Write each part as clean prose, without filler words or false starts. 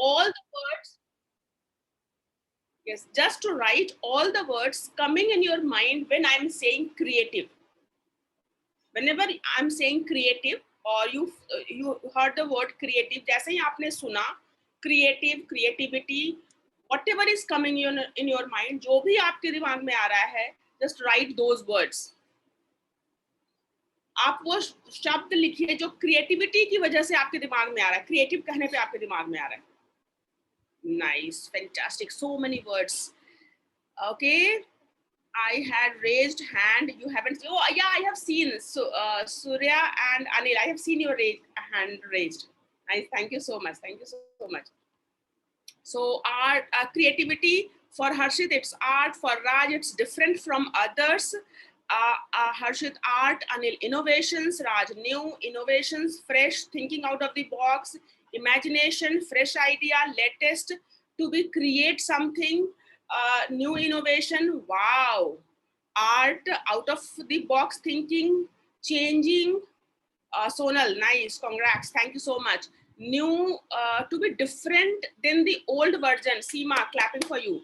all the words. Yes, just to write all the words coming in your mind when I'm saying creative. Whenever I'm saying creative, or you heard the word creative, जैसे ही आपने सुना creative, creativity, whatever is coming in your mind, जो भी आपके दिमाग में आ रहा है, just write those words. आप वो शब्द लिखिए जो क्रिएटिविटी की वजह से आपके दिमाग में आ रहा है, क्रिएटिव कहने पे आपके दिमाग में आ रहा है. Nice, fantastic, so many words. Okay, I had raised hand. You haven't. Oh yeah, I have seen. So Surya and Anil, I have seen your hand raised. Nice, thank you so much. Thank you so much. So art, creativity for Harshit, it's art. For Raj, it's different from others. Harshit, art. Anil, innovations. Raj, new innovations, fresh, thinking out of the box, imagination, fresh idea, latest, to be create something, new innovation. Wow. Art, out of the box thinking, changing. Sonal, nice, congrats, thank you so much. New, to be different than the old version. Seema, clapping for you.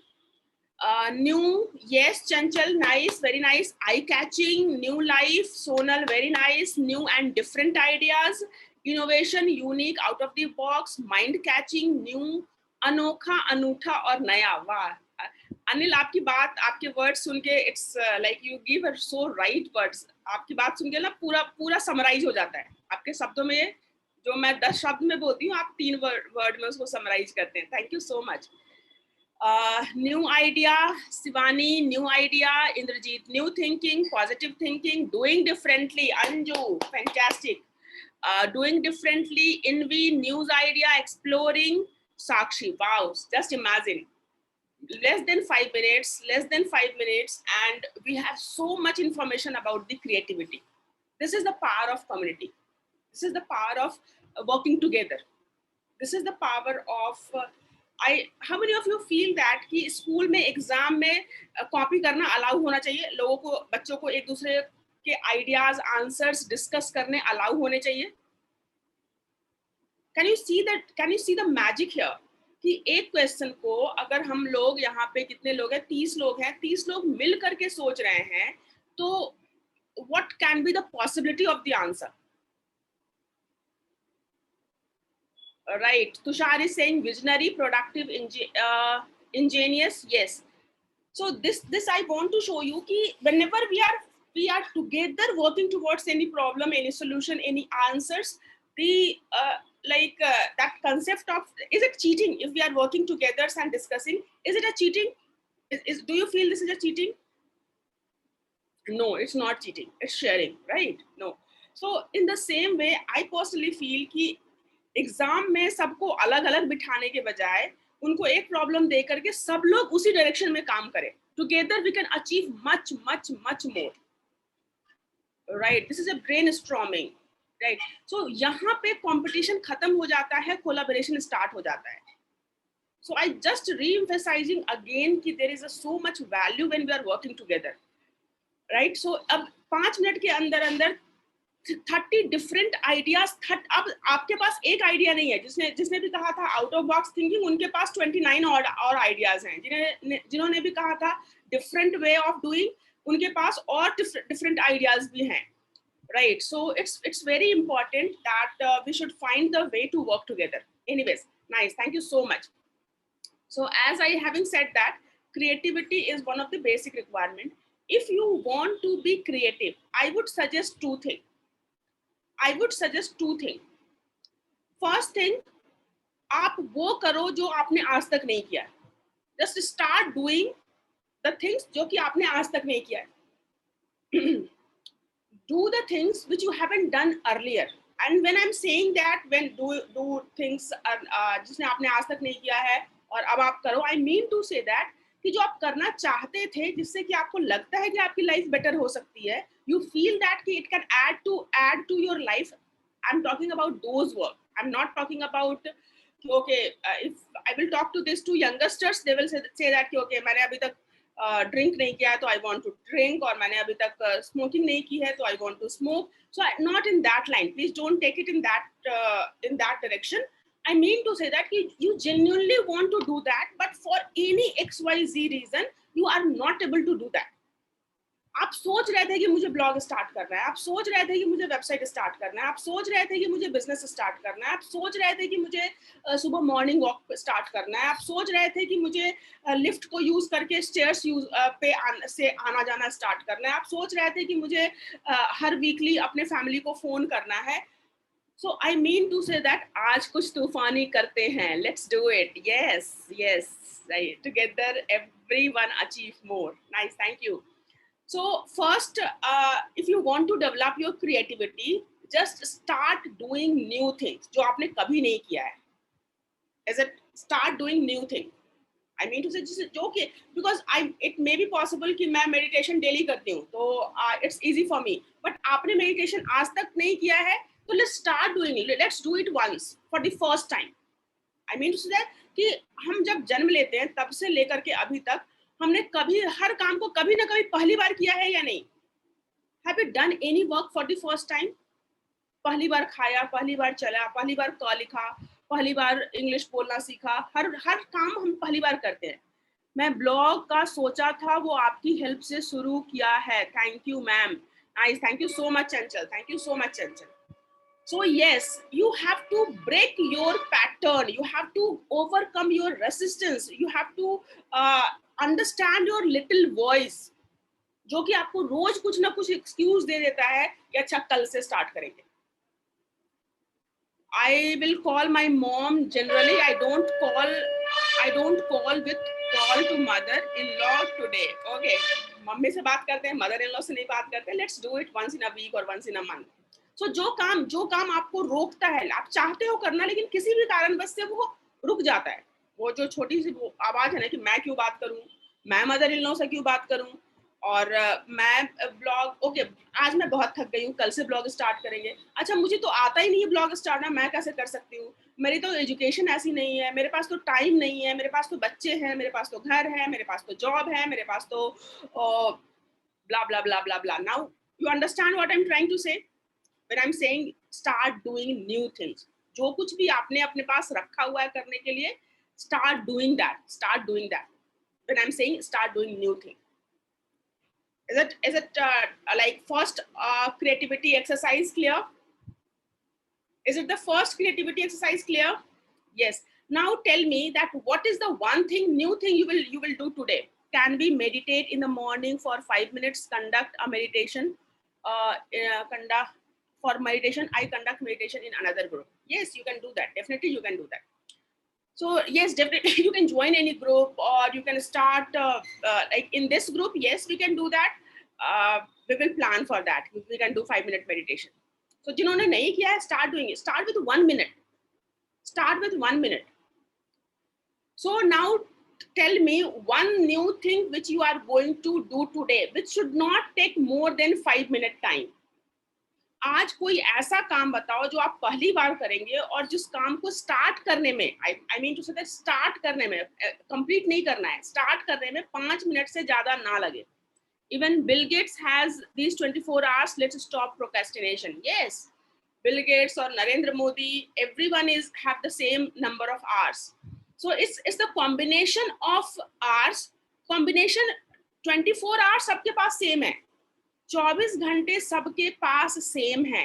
New, yes, Chanchal, nice, very nice. Eye-catching, new life. Sonal, very nice. New and different ideas. Innovation, unique, out of the box. Mind-catching, new, अनोखा, अनूठा और नया. वाह. अनिल, आपकी बात, आपके words सुन के it's like you give a so right words. आपकी बात सुन के ना पूरा समराइज हो जाता है आपके शब्दों में. जो मैं 10 शब्द में बोलती हूँ, आप 3 वर्ड में उसको समराइज करते हैं. Thank you so much. New idea, Shivani, new idea. Indrajeet, new thinking, positive thinking, doing differently. Anju, fantastic. Doing differently. Envy, news idea, exploring. Sakshi, wow, just imagine. Less than 5 minutes, and we have so much information about the creativity. This is the power of community. This is the power of working together. This is the power of how many of you feel that कि school में exam में copy करना allow होना चाहिए? लोगों को, बच्चों को एक दूसरे के आइडियाज, आंसर्स डिस्कस करने अलाउ होने चाहिए. Can you see the magic here? कि एक क्वेश्चन को अगर हम लोग, यहाँ पे कितने लोग हैं? 30 लोग हैं. 30 लोग मिल करके सोच रहे हैं, तो what can be the possibility of the answer? Right. Tushar is saying visionary, productive, ingenious. Yes. So this I want to show you कि whenever we are together working towards any problem, any solution, any answers, the that concept of, is it cheating if we are working together and discussing? Is it a cheating? Do you feel this is a cheating? No, it's not cheating. It's sharing, right? No. So in the same way, I personally feel कि exam में सबको अलग अलग बिठाने के बजाय उनको एक प्रॉब्लम दे करके सब लोग उसी डायरेक्शन में काम करें. Together we can achieve much much much more. Right, this is a brainstorming. Right, so यहाँ पे कंपटीशन खत्म हो जाता है, कोलैबोरेशन स्टार्ट हो जाता है. So I just reemphasizing again कि there is so much value when we are working together. Right, so अब 5 मिनट के अंदर अंदर 30 डिफरेंट आइडियाज. अब आपके पास एक आइडिया नहीं है. जिसने भी कहा था आउट ऑफ बॉक्स थिंकिंग, उनके पास 29 और आइडियाज हैं. जिन्होंने भी कहा था डिफरेंट वे ऑफ डूइंग, उनके पास और डिफरेंट आइडियाज भी हैं. Right, so it's very important that we should find the way to work together. Anyways, nice, thank you so much. So as I having said that creativity is one of the basic requirement. If you want to be creative, I would suggest two things. First thing, आप वो करो जो आपने आज तक नहीं किया. Just start doing the things जो कि आपने आज तक नहीं किया. Do the things which you haven't done earlier. And when I'm saying that, when do things जिसने आपने आज तक नहीं किया है और अब आप करो, I mean to say that कि जो आप करना चाहते थे, जिससे कि आपको लगता है कि आपकी लाइफ बेटर हो सकती है, you feel that कि it can add to your life. I'm talking about those work. I'm not talking about okay, if I will talk to this to youngsters, they will say that okay, मैंने अभी तक drink नहीं किया है तो I want to drink, और मैंने अभी तक स्मोकिंग नहीं की है तो I want to smoke. So not in that line. Please don't take it in that direction. I mean to say that you genuinely want to do that, but for any XYZ reason, you are not able to do that. आप सोच रहे थे कि मुझे blog start करना है, आप सोच रहे थे कि मुझे वेबसाइट स्टार्ट करना है, आप सोच रहे थे कि मुझे बिजनेस स्टार्ट करना है, आप सोच रहे थे कि मुझे सुबह मॉर्निंग वॉक स्टार्ट करना है, आप सोच रहे थे कि मुझे लिफ्ट को यूज करके स्टेयर्स से आना जाना स्टार्ट करना है, आप सोच रहे थे कि मुझे हर वीकली अपने फैमिली को फोन करना है. So I mean to say that आज कुछ तूफानी करते हैं. Let's do it. Yes, yes. Right. Together, everyone achieve more. Nice. Thank you. So first, if you want to develop your creativity, just start doing new things जो आपने कभी नहीं किया है. Is it start doing new thing? I mean to say जो कि because it may be possible कि मैं meditation daily करती हूँ तो it's easy for me. But आपने meditation आज तक नहीं किया है तो let's start doing it. Let's do it once for the first time. I mean to say that कि हम जब जन्म लेते हैं तब से लेकर के अभी तक हमने कभी हर काम को कभी ना कभी पहली बार किया है या नहीं? Have you done any work for the first time? पहली बार खाया, पहली बार चला, पहली बार क लिखा, पहली बार इंग्लिश बोलना सीखा, हर काम हम पहली बार करते हैं. मैं ब्लॉग का सोचा था वो आपकी हेल्प से शुरू किया है. Thank you ma'am. Nice. Thank you so much Chanchal. Thank you so much Chanchal. So yes, you have to break your pattern. You have to overcome your resistance. You have to understand your little voice, जो कि आपको रोज कुछ ना कुछ excuse दे देता है कि अच्छा कल से स्टार्ट करेंगे. I will call my mom. Generally, I don't call with call to mother-in-law today. Okay, mummy से बात करते हैं, mother-in-law से नहीं बात करते. Let's do it once in a week or once in a month. So जो काम आपको रोकता है, आप चाहते हो करना लेकिन किसी भी कारणवश से वो रुक जाता है. वो जो छोटी सी आवाज है ना कि मैं क्यों बात करूं, मैं मदर-इन-लॉ से क्यों बात करूं, और मैं ब्लॉग ओके आज मैं बहुत थक गई हूँ, कल से ब्लॉग स्टार्ट करेंगे. अच्छा मुझे तो आता ही नहीं है ब्लॉग स्टार्ट ना, मैं कैसे कर सकती हूँ, मेरी तो एजुकेशन ऐसी नहीं है, मेरे पास तो टाइम नहीं है, मेरे पास तो बच्चे हैं, मेरे पास तो घर है, मेरे पास तो जॉब है, मेरे पास तो blah blah blah blah blah. Now you understand what I am trying to say when I am saying start doing new things. जो कुछ भी आपने अपने पास रखा हुआ है करने के लिए, start doing that when I'm saying start doing new thing. Is it like first creativity exercise clear? Is it the first creativity exercise clear? Yes. Now tell me that what is the one thing new thing you will do today? Can we meditate in the morning for 5 minutes, conduct a meditation, conduct for meditation, I conduct meditation in another group. Yes, you can do that. Definitely you can do that. So yes, definitely you can join any group or you can start like in this group. Yes, we can do that. We will plan for that. We can do 5-minute meditation. So जिन्होंने नहीं किया है, start doing it. Start with 1 minute. Start with 1 minute. So now tell me one new thing which you are going to do today, which should not take more than 5-minute time. आज कोई ऐसा काम बताओ जो आप पहली बार करेंगे और जिस काम को स्टार्ट करने में आई मीन टू से स्टार्ट करने में, कंप्लीट नहीं करना है, स्टार्ट करने में 5 मिनट से ज्यादा ना लगे. Even Bill Gates has these 24 hours. Let's stop procrastination. Yes, Bill Gates और Narendra Modi, everyone is have the same number of hours. So it's the combination of hours. Combination 24 hours सबके पास सेम है, 24 घंटे सबके पास सेम है,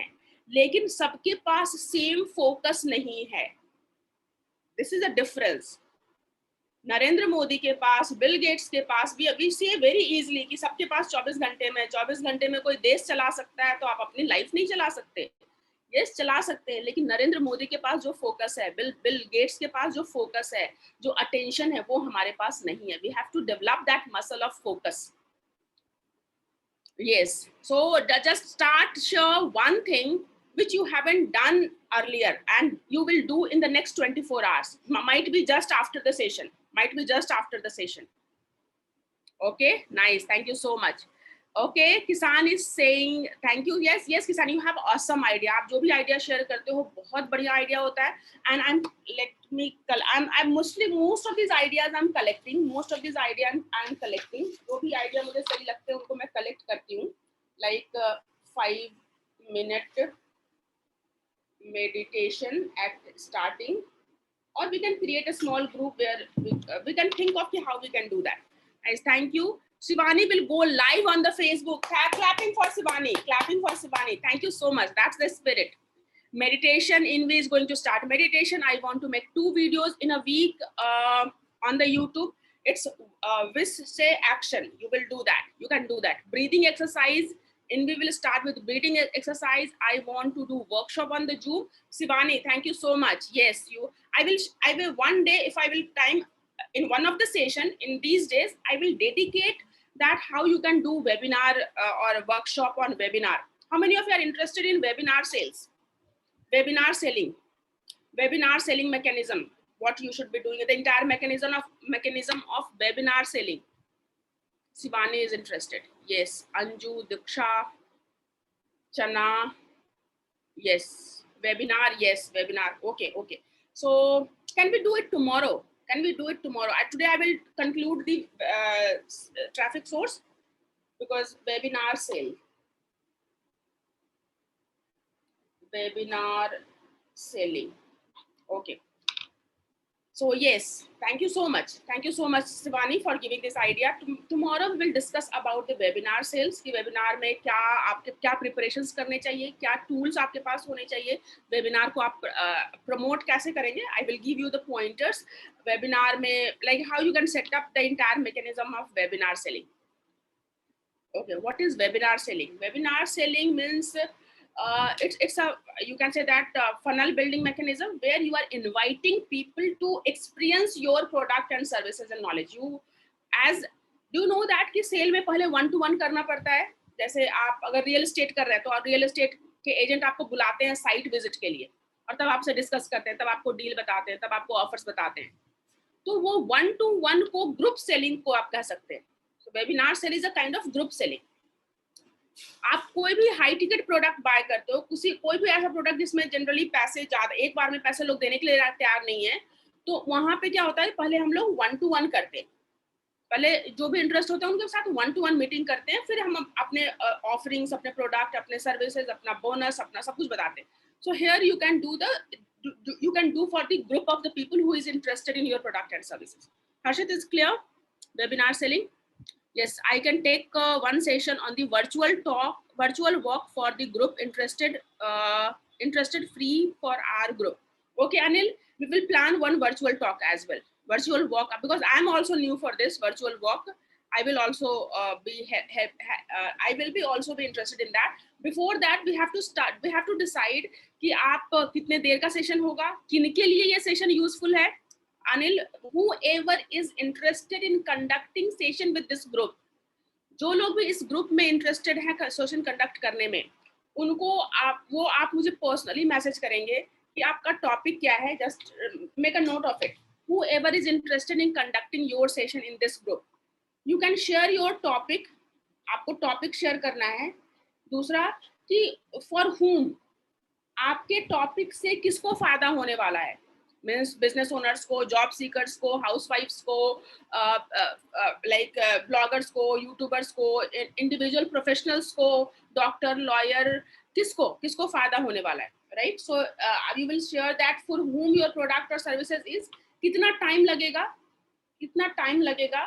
लेकिन सबके पास सेम फोकस नहीं है. This is a difference. Narendra Modi के पास, बिल गेट्स के पास भी अभी से वेरी इजीली कि सबके पास 24 घंटे में कोई देश चला सकता है, तो आप अपनी लाइफ नहीं चला सकते. यस, चला सकते हैं, लेकिन नरेंद्र मोदी के पास जो फोकस है, बिल गेट्स के पास जो फोकस है, जो अटेंशन है, वो हमारे पास नहीं है. We have to develop that muscle of focus. Yes, so just start share one thing which you haven't done earlier and you will do in the next 24 hours. Might be just after the session. Okay, nice. Thank you so much. Okay, Kisan is saying thank you. Yes, Kisan, you have awesome idea. आप जो भी idea share करते हो बहुत बढ़िया idea होता है. And I'm mostly most of these ideas I'm collecting. जो भी idea मुझे सही लगते हैं उनको मैं collect करती हूँ. Like 5-minute meditation at starting. or we can create a small group where we can think of how we can do that. Guys, thank you. Shivani will go live on the Facebook. Clapping for Shivani. Clapping for Shivani. Thank you so much. That's the spirit. Meditation, Invi is going to start meditation. I want to make 2 videos in a week on the YouTube. It's wish, say, action. You will do that. You can do that. Breathing exercise. Invi will start with breathing exercise. I want to do workshop on the Zoom. Shivani, thank you so much. Yes, I will one day, if I will time in one of the session in these days, I will dedicate that how you can do webinar or a workshop on webinar. How many of you are interested in webinar sales? Webinar selling mechanism, what you should be doing, the entire mechanism of webinar selling. Shivani is interested. Yes. Anju, Diksha, Chana. Yes. Webinar. Yes. Webinar. Okay. Okay. So can we do it tomorrow? Today I will conclude the traffic source, because webinar sale. Webinar selling. Okay. So yes, thank you so much. Thank you so much, Shivani, for giving this idea. Tomorrow we will discuss about the webinar sales. कि webinar में क्या आपके क्या preparations करने चाहिए, क्या tools आपके पास होने चाहिए, webinar को आप promote कैसे करेंगे. I will give you the pointers. Webinar में like how you can set up the entire mechanism of webinar selling. Okay, what is webinar selling? Webinar selling means it's a, you can say that funnel building mechanism where you are inviting people to experience your product and services and knowledge. You as do you know that कि cell में पहले 1-to-1 करना पड़ता है. जैसे आप अगर real estate कर रहे हैं तो रियल एस्टेट के एजेंट आपको बुलाते हैं साइट विजिट के लिए, और तब आपसे डिस्कस करते हैं, तब आपको डील बताते हैं, तब आपको ऑफर्स बताते हैं. तो वो 1-to-1 को ग्रुप सेलिंग को आप कह सकते हैं. So webinar sale is a kind of group selling. आप कोई भी हाई टिकट प्रोडक्ट बाय करते हो, कोई भी ऐसा प्रोडक्ट जिसमें जनरली पैसे ज्यादा एक बार में पैसे लोग देने के लिए तैयार नहीं है, तो वहां पे क्या होता है, पहले हम लोग 1-to-1 करते हैं. पहले जो भी इंटरेस्ट होता है उनके साथ 1-to-1 मीटिंग करते हैं, फिर हम अपने ऑफरिंग्स, अपने प्रोडक्ट, अपने सर्विसेज, अपना बोनस, अपना सब कुछ बताते हैं. So here you can do for the group of the people who is interested in your product and services. Harshit, is clear? Webinar selling. Yes, I can take one session on the virtual walk for the group interested free for our group. Okay, Anil, we will plan one virtual talk as well. Virtual walk, because I am also new for this virtual walk. I will also also be interested in that. Before that, we have to decide कि आप कितने देर का session होगा, किनके लिए ये session useful है. Anil, whoever is interested in conducting session with this group, जो लोग भी इस ग्रुप में इंटरेस्टेड है सेशन कंडक्ट करने में, उनको आप मुझे पर्सनली मैसेज करेंगे कि आपका टॉपिक क्या है. Just make a note of it. whoever is interested in conducting your session in this group, you can share your topic. आपको टॉपिक शेयर करना है. दूसरा कि फॉर whom, आपके टॉपिक से किसको फायदा होने वाला है. मीन्स बिजनेस ओनर्स को, जॉब सीकर्स को, हाउसवाइफ्स को, लाइक ब्लॉगर्स को, यूट्यूबर्स को, इंडिविजुअल प्रोफेशनल्स को, डॉक्टर, लॉयर, किसको फायदा होने वाला है. Right. So you will share that for whom your product or services is. कितना टाइम लगेगा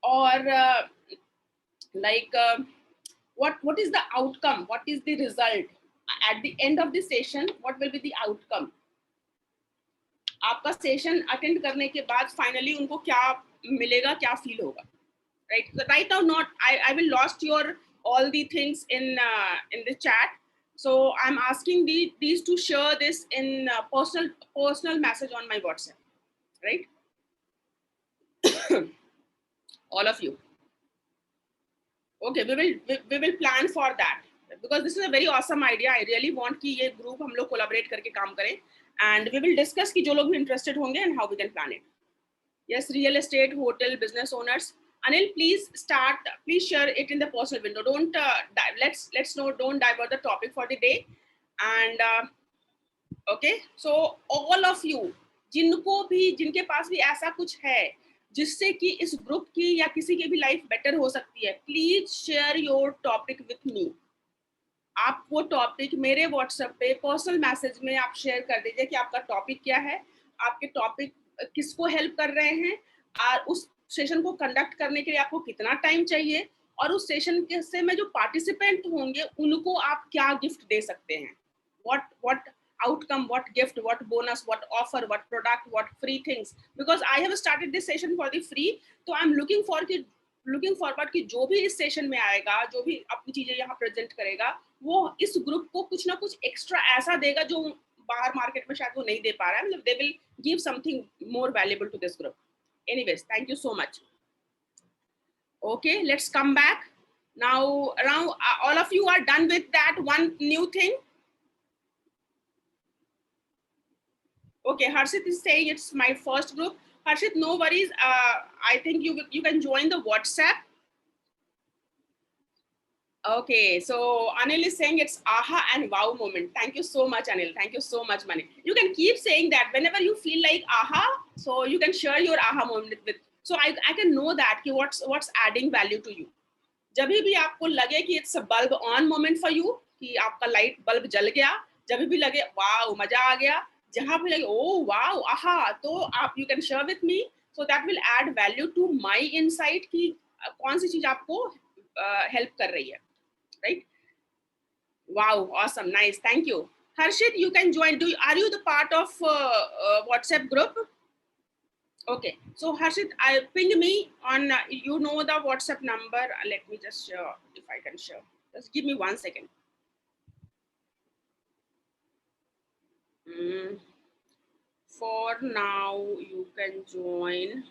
और like what is the outcome, what is the result at the end of the session, what will be the outcome. आपका session attend करने के बाद finally उनको क्या मिलेगा, क्या फील होगा. right now not I will lost your all the things in the chat, so I'm asking these to share this in personal message on my WhatsApp, right? all of you. Okay, we will plan for that, because this is a very awesome idea. I really want कि ये group हम लोग collaborate करके काम करें, and we will discuss कि जो लोग भी interested होंगे and how we can plan it. Yes, real estate, hotel, business owners. Anil, please share it in the personal window. Don't let's know, don't divert the topic for the day. And okay, so all of you, जिनके पास भी ऐसा कुछ है जिससे कि इस group की या किसी की भी लाइफ बेटर हो सकती है, please share your topic with me. आप वो टॉपिक मेरे व्हाट्सएप पे पर्सनल मैसेज में आप शेयर कर दीजिए कि आपका टॉपिक क्या है. आपके टॉपिक किसको हेल्प कर रहे हैं, और उस सेशन को कंडक्ट करने के लिए आपको कितना टाइम चाहिए, और उस सेशन के से में जो पार्टिसिपेंट होंगे उनको आप क्या गिफ्ट दे सकते हैं, what outcome, what gift, what bonus, what offer, what product, what free things, because I have started this session for the free, तो I'm looking forward कि जो भी इस सेशन में आएगा, जो भी अपनी चीजें यहाँ प्रेजेंट करेगा, वो इस ग्रुप को कुछ ना कुछ एक्स्ट्रा ऐसा देगा जो बाहर मार्केट में शायद वो नहीं दे पा रहा है, मतलब they will give something more valuable to this group. Anyways, thank you so much. Okay, let's come back now. Around all of you are done with that one new thing. Okay, Harshit is saying it's my first group. Harshit, no worries. I think you can join the WhatsApp. Okay, so Anil is saying it's aha and wow moment. Thank you so much, Anil. Thank you so much, Mani. You can keep saying that whenever you feel like aha, so you can share your aha moment with. So I can know that कि what's adding value to you. जब भी आपको लगे कि it's a bulb on moment for you, कि आपका light bulb जल गया, जब भी लगे वाओ मजा आ गया, जहां पे लगे ओ वाओ आहा, तो आप you can share with me, so that will add value to my insight कि कौन सी चीज आपको हेल्प कर रही है, right? Wow awesome, nice, thank you. Harshit, you can join. Are you the part of WhatsApp group? Okay, so Harshit, ping me on, you know the WhatsApp number. Let me just share, if I can share. Just give me 1 second. For now, you can join.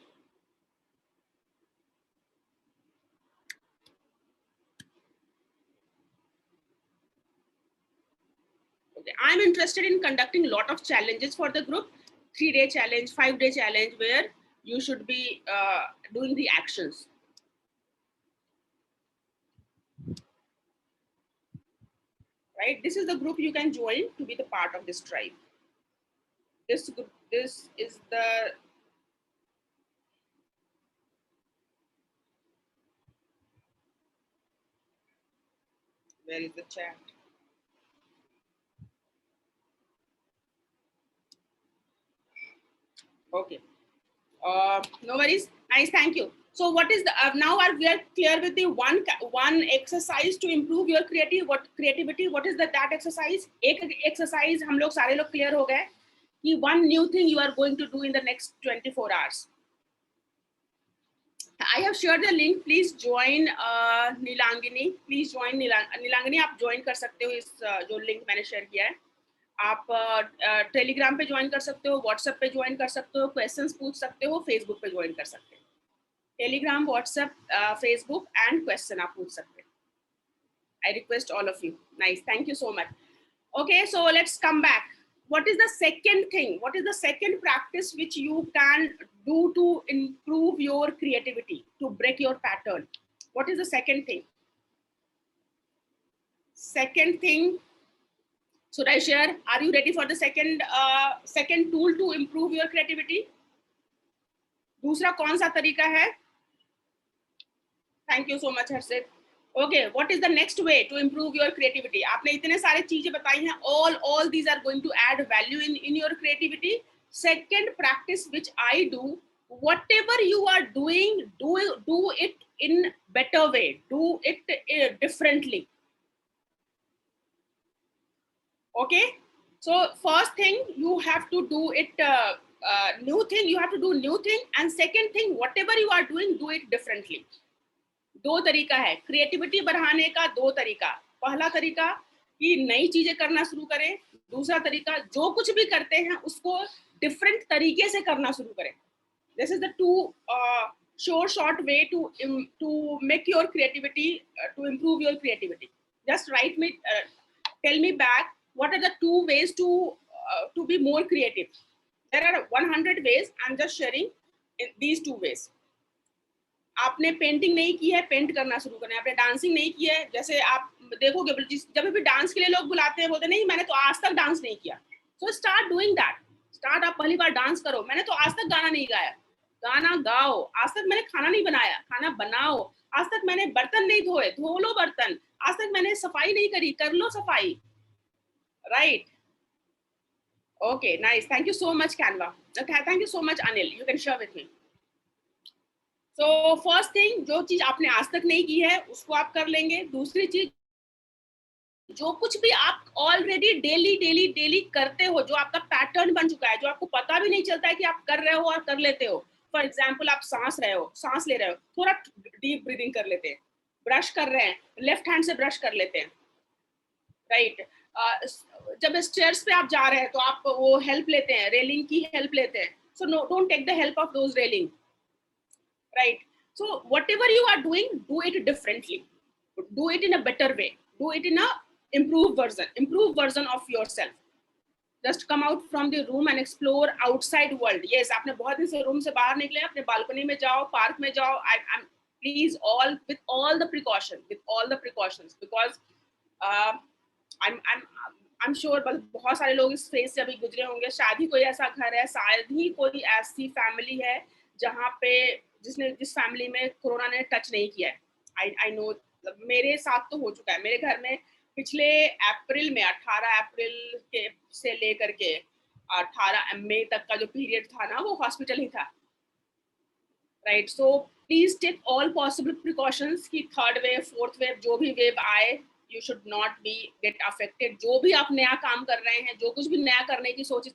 Okay, I'm interested in conducting a lot of challenges for the group. 3-day challenge, 5-day challenge, where you should be doing the actions. Right? This is the group you can join to be the part of this tribe. This is the, where is the chat? Okay. No worries. Nice, thank you. So what is the now we are clear with the one exercise to improve your creativity. What is that exercise? एक exercise हम लोग सारे लोग clear हो गए कि one new thing you are going to do in the next 24 hours. I have shared the link. Please join नीलांगिनी. Please join नीलांगिनी. आप join कर सकते हो इस जो link मैंने share किया है. आप टेलीग्राम पे ज्वाइन कर सकते हो, व्हाट्सएप पे ज्वाइन कर सकते हो, क्वेश्चंस पूछ सकते हो, फेसबुक पे ज्वाइन कर सकते हो. Telegram, WhatsApp, Facebook and question आप पूछ सकते हो. I request all of you. Nice, thank you so much. Okay, so let's come back. What is the second thing? What is the second practice which you can do to improve your creativity, to break your pattern? What is the second thing? Second thing, should I share? Are you ready for the second tool to improve your creativity? दूसरा कौन सा तरीका है? Thank you so much, Harshit. Okay, what is the next way to improve your creativity? आपने इतने सारे चीजें बताई हैं. All these are going to add value in your creativity. Second practice which I do, whatever you are doing, do it in better way. Do it differently. Okay, so first thing you have to do it new thing, you have to do new thing, and second thing, whatever you are doing, do it differently. दो तरीका है creativity बढ़ाने का. दो तरीका. पहला तरीका कि नई चीजें करना शुरू करें. दूसरा तरीका जो कुछ भी करते हैं उसको डिफरेंट तरीके से करना शुरू करें. This is the two short way to make your creativity, to improve your creativity. Just write me, tell me back, what are the 2 ways to be more creative? There are 100 ways. I'm just sharing these 2 ways. आपने painting नहीं की है, paint करना शुरू करें. आपने dancing नहीं की है, जैसे आप देखोगे जब भी डांस के लिए लोग बुलाते हैं बोलते नहीं मैंने तो आज तक डांस नहीं किया. So start doing that. Start, आप पहली बार डांस करो. मैंने तो आज तक गाना नहीं गाया, गाना गाओ. आज तक मैंने खाना नहीं बनाया, खाना बनाओ. आज तक मैंने बर्तन नहीं धोए, धो लो बर्तन. आज तक मैंने सफाई नहीं करी, कर लो सफाई. Right? Okay, nice. Thank you so much, Canva. Okay, thank you so much, Anil. You can share with me. So first thing, जो चीज आपने आज तक नहीं की है उसको आप कर लेंगे. दूसरी चीज, जो कुछ भी आप ऑलरेडी डेली डेली डेली करते हो, जो आपका पैटर्न बन चुका है, जो आपको पता भी नहीं चलता है कि आप कर रहे हो और कर लेते हो. फॉर एग्जाम्पल, आप सांस ले रहे हो, थोड़ा डीप ब्रीदिंग कर लेते हैं. ब्रश कर रहे हैं, लेफ्ट हैंड से ब्रश कर लेते हैं, राइट. जब स्टेयर्स पे आप जा रहे हैं तो आप वो हेल्प लेते हैं, रेलिंग की हेल्प लेते हैं. So no, don't take the help of those railing, right? So whatever you are doing, do it differently, do it in a better way, do it in a improved version of yourself. Just come out from the room and explore outside world. Yes, आपने बहुत दिन से room से बाहर निकले, अपने balcony में जाओ, पार्क में जाओ. I'm please, all with all the precautions, because uh, I'm sure बहुत सारे लोग इस फेज से अभी गुजरे होंगे. शायद ही कोई ऐसा घर है, शायद ही कोई ऐसी फैमिली है जहाँ पे जिस फैमिली में कोरोना ने टच नहीं किया है. आई नो, मेरे साथ तो हो चुका है. मेरे घर में पिछले अप्रैल में 18 अप्रैल के से लेकर के 18 मई तक का जो पीरियड था ना, वो हॉस्पिटल ही था, right. So please take all possible precautions कि थर्ड वेव, फोर्थ वेव, जो भी वेव आए, you should not be get affected. जो भी आप नया काम कर रहे हैं, जो कुछ भी नया करने की सोच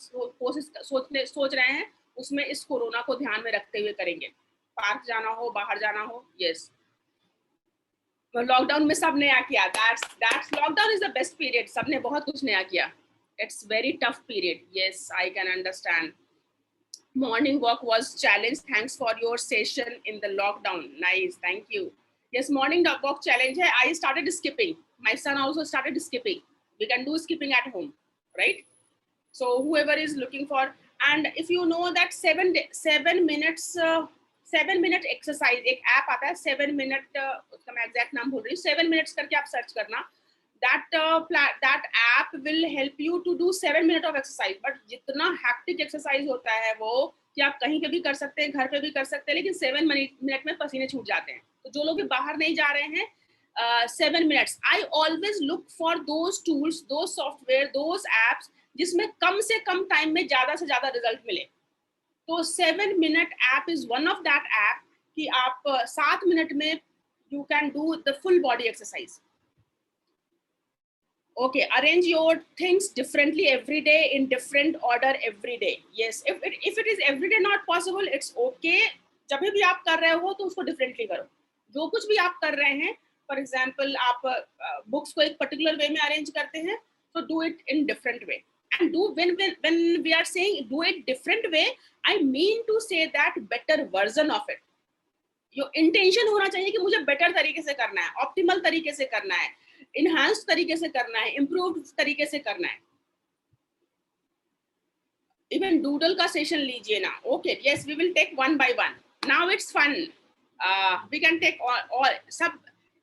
रहे हैं, उसमें इस कोरोना को ध्यान में रखते हुए करेंगे. पार्क जाना हो, बाहर जाना हो, यस. लॉकडाउन में सब नया किया. That's lockdown is the best period. सबने बहुत कुछ नया किया. It's very tough period. Yes, I can understand. Morning walk was challenge. Thanks for your session in the lockdown. Nice, thank you. Yes, morning walk challenge hai. I started skipping. My son also started skipping. We can do skipping at home, right? So whoever is looking for, and if you know that 7 minute exercise, एक app आता है 7 minute, उसका मैं exact नाम भूल रही हूँ, 7 minutes करके आप सर्च करना. that app will help you to do 7 minutes of exercise. But जितना hectic exercise होता है वो कि आप कहीं पे भी कर सकते हैं, घर पे भी कर सकते हैं, लेकिन 7 minute में पसीने छूट जाते हैं. तो जो लोग भी बाहर नहीं जा रहे हैं, 7 minutes. I always look for those tools, those software, those apps जिसमें कम से कम टाइम में ज्यादा से ज्यादा रिजल्ट मिले. तो 7 minute app is one of that app कि आप 7 मिनट में you can do the full body exercise. Okay, arrange your things differently every day, in different order every day. Yes, if it is every day not possible, it's okay. जब भी आप कर रहे हो तो उसको differently करो. जो कुछ भी आप कर रहे हैं, for example, आप books को एक particular way में arrange करते हैं, so do it in different way. And do when we are saying do it different way, I mean to say that better version of it. your intention होना चाहिए कि मुझे better तरीके से करना है, optimal तरीके से करना है, enhanced तरीके से करना है, improved तरीके से करना है. Even doodle का session लीजिए ना. Okay, yes, we will take one by one. Now it's fun. We can take all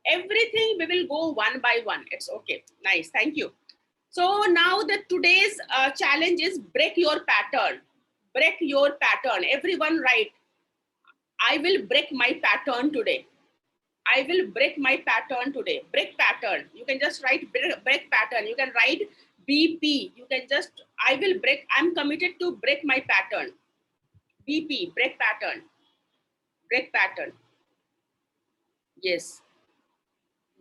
everything. We will go one by one. It's okay. Nice. Thank you. So now today's challenge is break your pattern. Break your pattern. Everyone write, I will break my pattern today. I will break my pattern today. Break pattern. You can just write break pattern. You can write BP. You can just, I will break, I'm committed to break my pattern. BP, break pattern. Break pattern. Yes.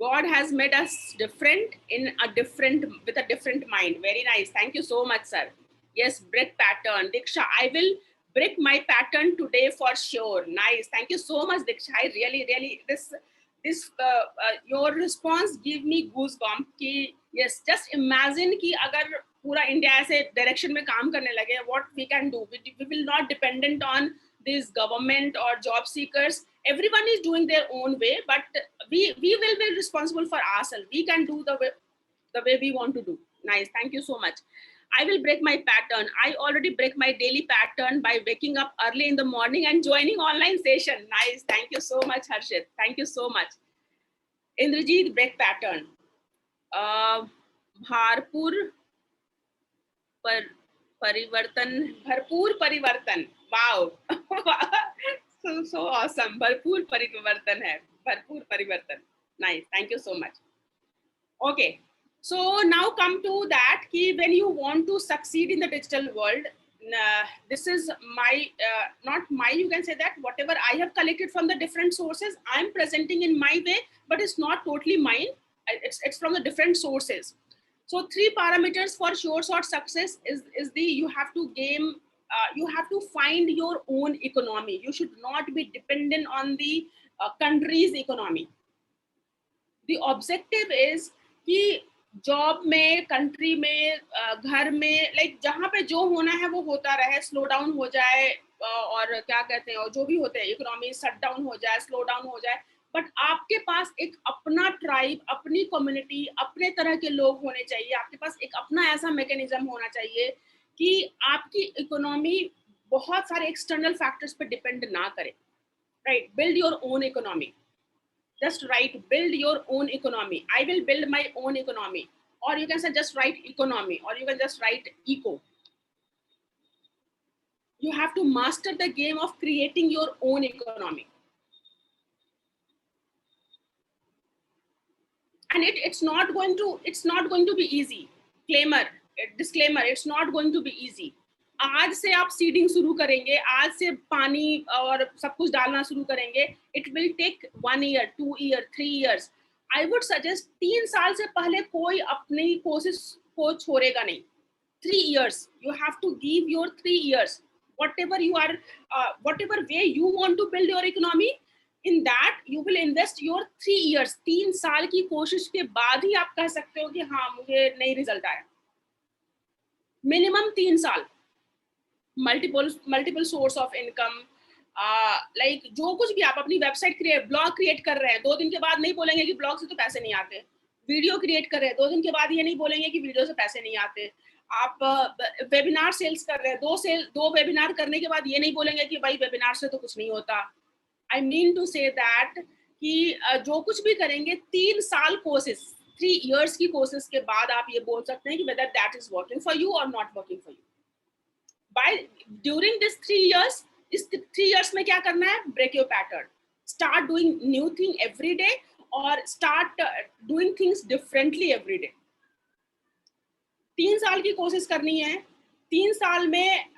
God has made us different with a different mind. Very nice. Thank you so much, sir. Yes, break pattern. Diksha, I will break my pattern today for sure. Nice. Thank you so much, Diksha. I really, this your response give me goosebumps कि yes, just imagine कि अगर पूरा India ऐसे direction में काम करने लगे, what we can do. We will not dependent on this government or job seekers. Everyone is doing their own way, but we will be responsible for ourselves. We can do the way we want to do. Nice. Thank you so much. I will break my pattern. I already break my daily pattern by waking up early in the morning and joining online session. Nice. Thank you so much, Harshit. Thank you so much. Indrajit, break pattern. भरपूर परिवर्तन. Wow. so awesome. भरपूर परिवर्तन है. भरपूर परिवर्तन. Nice. Thank you so much. Okay. So now come to that कि when you want to succeed in the digital world, this is my not my, you can say that whatever I have collected from the different sources I'm presenting in my way, but it's not totally mine. It's from the different sources. So three parameters for sure short success is the you have to game you have to find your own economy. You should not be dependent on the country's economy. The objective is कि job में, country में, घर में, like जहाँ पे जो होना है वो होता रहे, स्लो डाउन हो जाए, और क्या कहते हैं, और जो भी होते हैं, इकोनॉमी शट डाउन हो जाए, स्लो डाउन हो जाए, बट आपके पास एक अपना ट्राइब, अपनी कम्युनिटी, अपने तरह के लोग होने चाहिए. आपके पास एक अपना ऐसा मैकेनिज्म होना चाहिए कि आपकी इकोनॉमी बहुत सारे एक्सटर्नल फैक्टर्स पे डिपेंड ना करे. Right, build your own economy. Just write build your own economy. I will build my own economy, or you can say just write economy, or you can just write eco. You have to master the game of creating your own economy. And it's not going to be easy. Disclaimer, it's not going to be easy. आज से आप seeding शुरू करेंगे, आज से पानी और सब कुछ डालना शुरू करेंगे, it will take 1 year, 2 year, 3 years. I would suggest 3 साल से पहले कोई अपनी कोशिश को छोड़ेगा नहीं. 3 years, you have to give your 3 years. Whatever you are, whatever way you want to build your economy, in that you will invest your 3 years. 3 साल की कोशिश के बाद ही आप कह सकते हो कि हाँ मुझे नई रिजल्ट आया. मिनिमम 3 साल. Multiple source of income, like जो कुछ भी आप अपनी वेबसाइट ब्लॉग क्रिएट कर रहे हैं, 2 दिन के बाद नहीं बोलेंगे कि ब्लॉग से तो पैसे नहीं आते. वीडियो क्रिएट कर रहे हैं, 2 दिन के बाद ये नहीं बोलेंगे कि वीडियो से पैसे नहीं आते. आप वेबिनार सेल्स कर रहे हैं, 2 वेबिनार करने के बाद ये नहीं बोलेंगे कि भाई वेबिनार से तो कुछ नहीं होता. I mean to say that कि जो कुछ भी करेंगे 3 साल कोर्सेस, 3 years की कोर्सेस के बाद आप ये बोल सकते हैं कि whether that is working for you और not working for you. By during this 3 years, इस 3 years में क्या करना है? Break your pattern. Start doing new thing every day, or start doing things differently every day. 3 साल की कोशिश करनी है. 3 साल में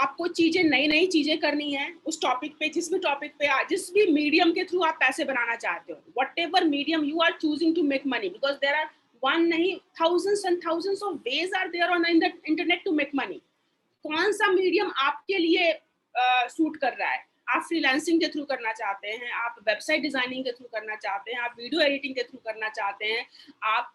आपको चीजें, नई चीजें करनी है. उस टॉपिक पे, जिस भी टॉपिक पे, जिस भी मीडियम के थ्रू आप पैसे बनाना चाहते हो, whatever medium you are choosing to make money, because there are one नहीं, thousands and thousands of ways are there on the internet to make money. कौन सा मीडियम आपके लिए सूट कर रहा है? आप फ्रीलांसिंग के थ्रू करना चाहते हैं, आप वेबसाइट डिजाइनिंग के थ्रू करना चाहते हैं, आप वीडियो एडिटिंग के थ्रू करना चाहते हैं, आप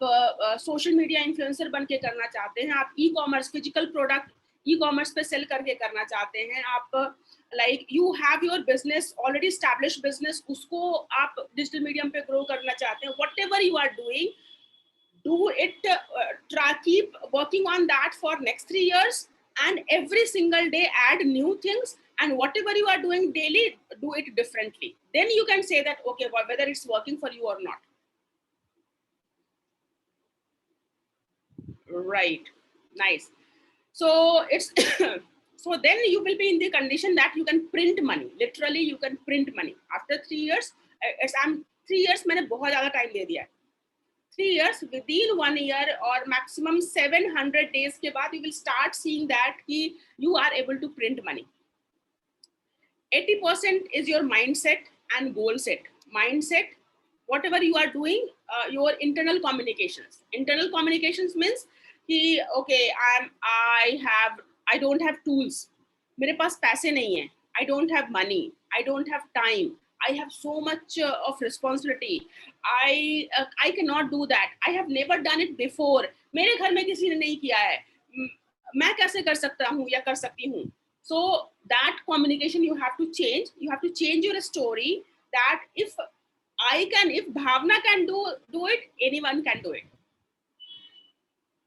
सोशल मीडिया इन्फ्लुएंसर बन के करना चाहते हैं, आप e commerce, physical product e commerce पे सेल करके करना चाहते हैं, आप like you have your business already establish business, उसको आप डिजिटल मीडियम पे ग्रो करना चाहते हैं. Whatever you are doing, do it, keep working on that for next 3 years, and every single day add new things, and whatever you are doing daily, do it differently. Then you can say that okay, whether it's working for you or not. Right, nice. So it's so then you will be in the condition that you can print money. Literally you can print money after 3 years. I'm 3 years मैंने बहुत ज़्यादा time दे दिया है. 3 years, within 1 year or maximum 700 days के बाद you will start seeing that कि you are able to print money. 80% is your mindset and goal set. Mindset, whatever you are doing, your internal communications. Internal communications means कि okay, I don't have tools. मेरे पास पैसे नहीं हैं. I don't have money. I don't have time. I have so much of responsibility. I cannot do that. I have never done it before. मेरे घर में किसी ने नहीं किया है. मैं कैसे कर सकता हूँ या कर सकती हूँ? So that communication you have to change. You have to change your story that if Bhavna can do it, anyone can do it.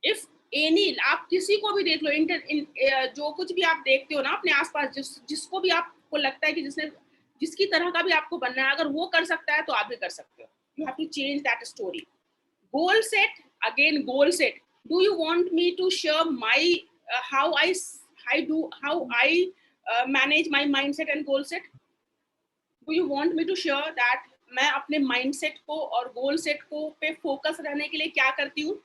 If any, आप किसी को भी देख लो, जो कुछ भी आप देखते हो ना अपने आसपास, जिसको भी आपको लगता है कि जिसकी तरह का भी आपको बनना है, अगर वो कर सकता है तो आप भी कर सकते हो. You have to change that story. Goal set, again goal set. Do you want me to share my how I manage my mindset and goal set? Do you want me to share that मैं अपने mindset को और goal set को पे focus रहने के लिए क्या करती हूँ?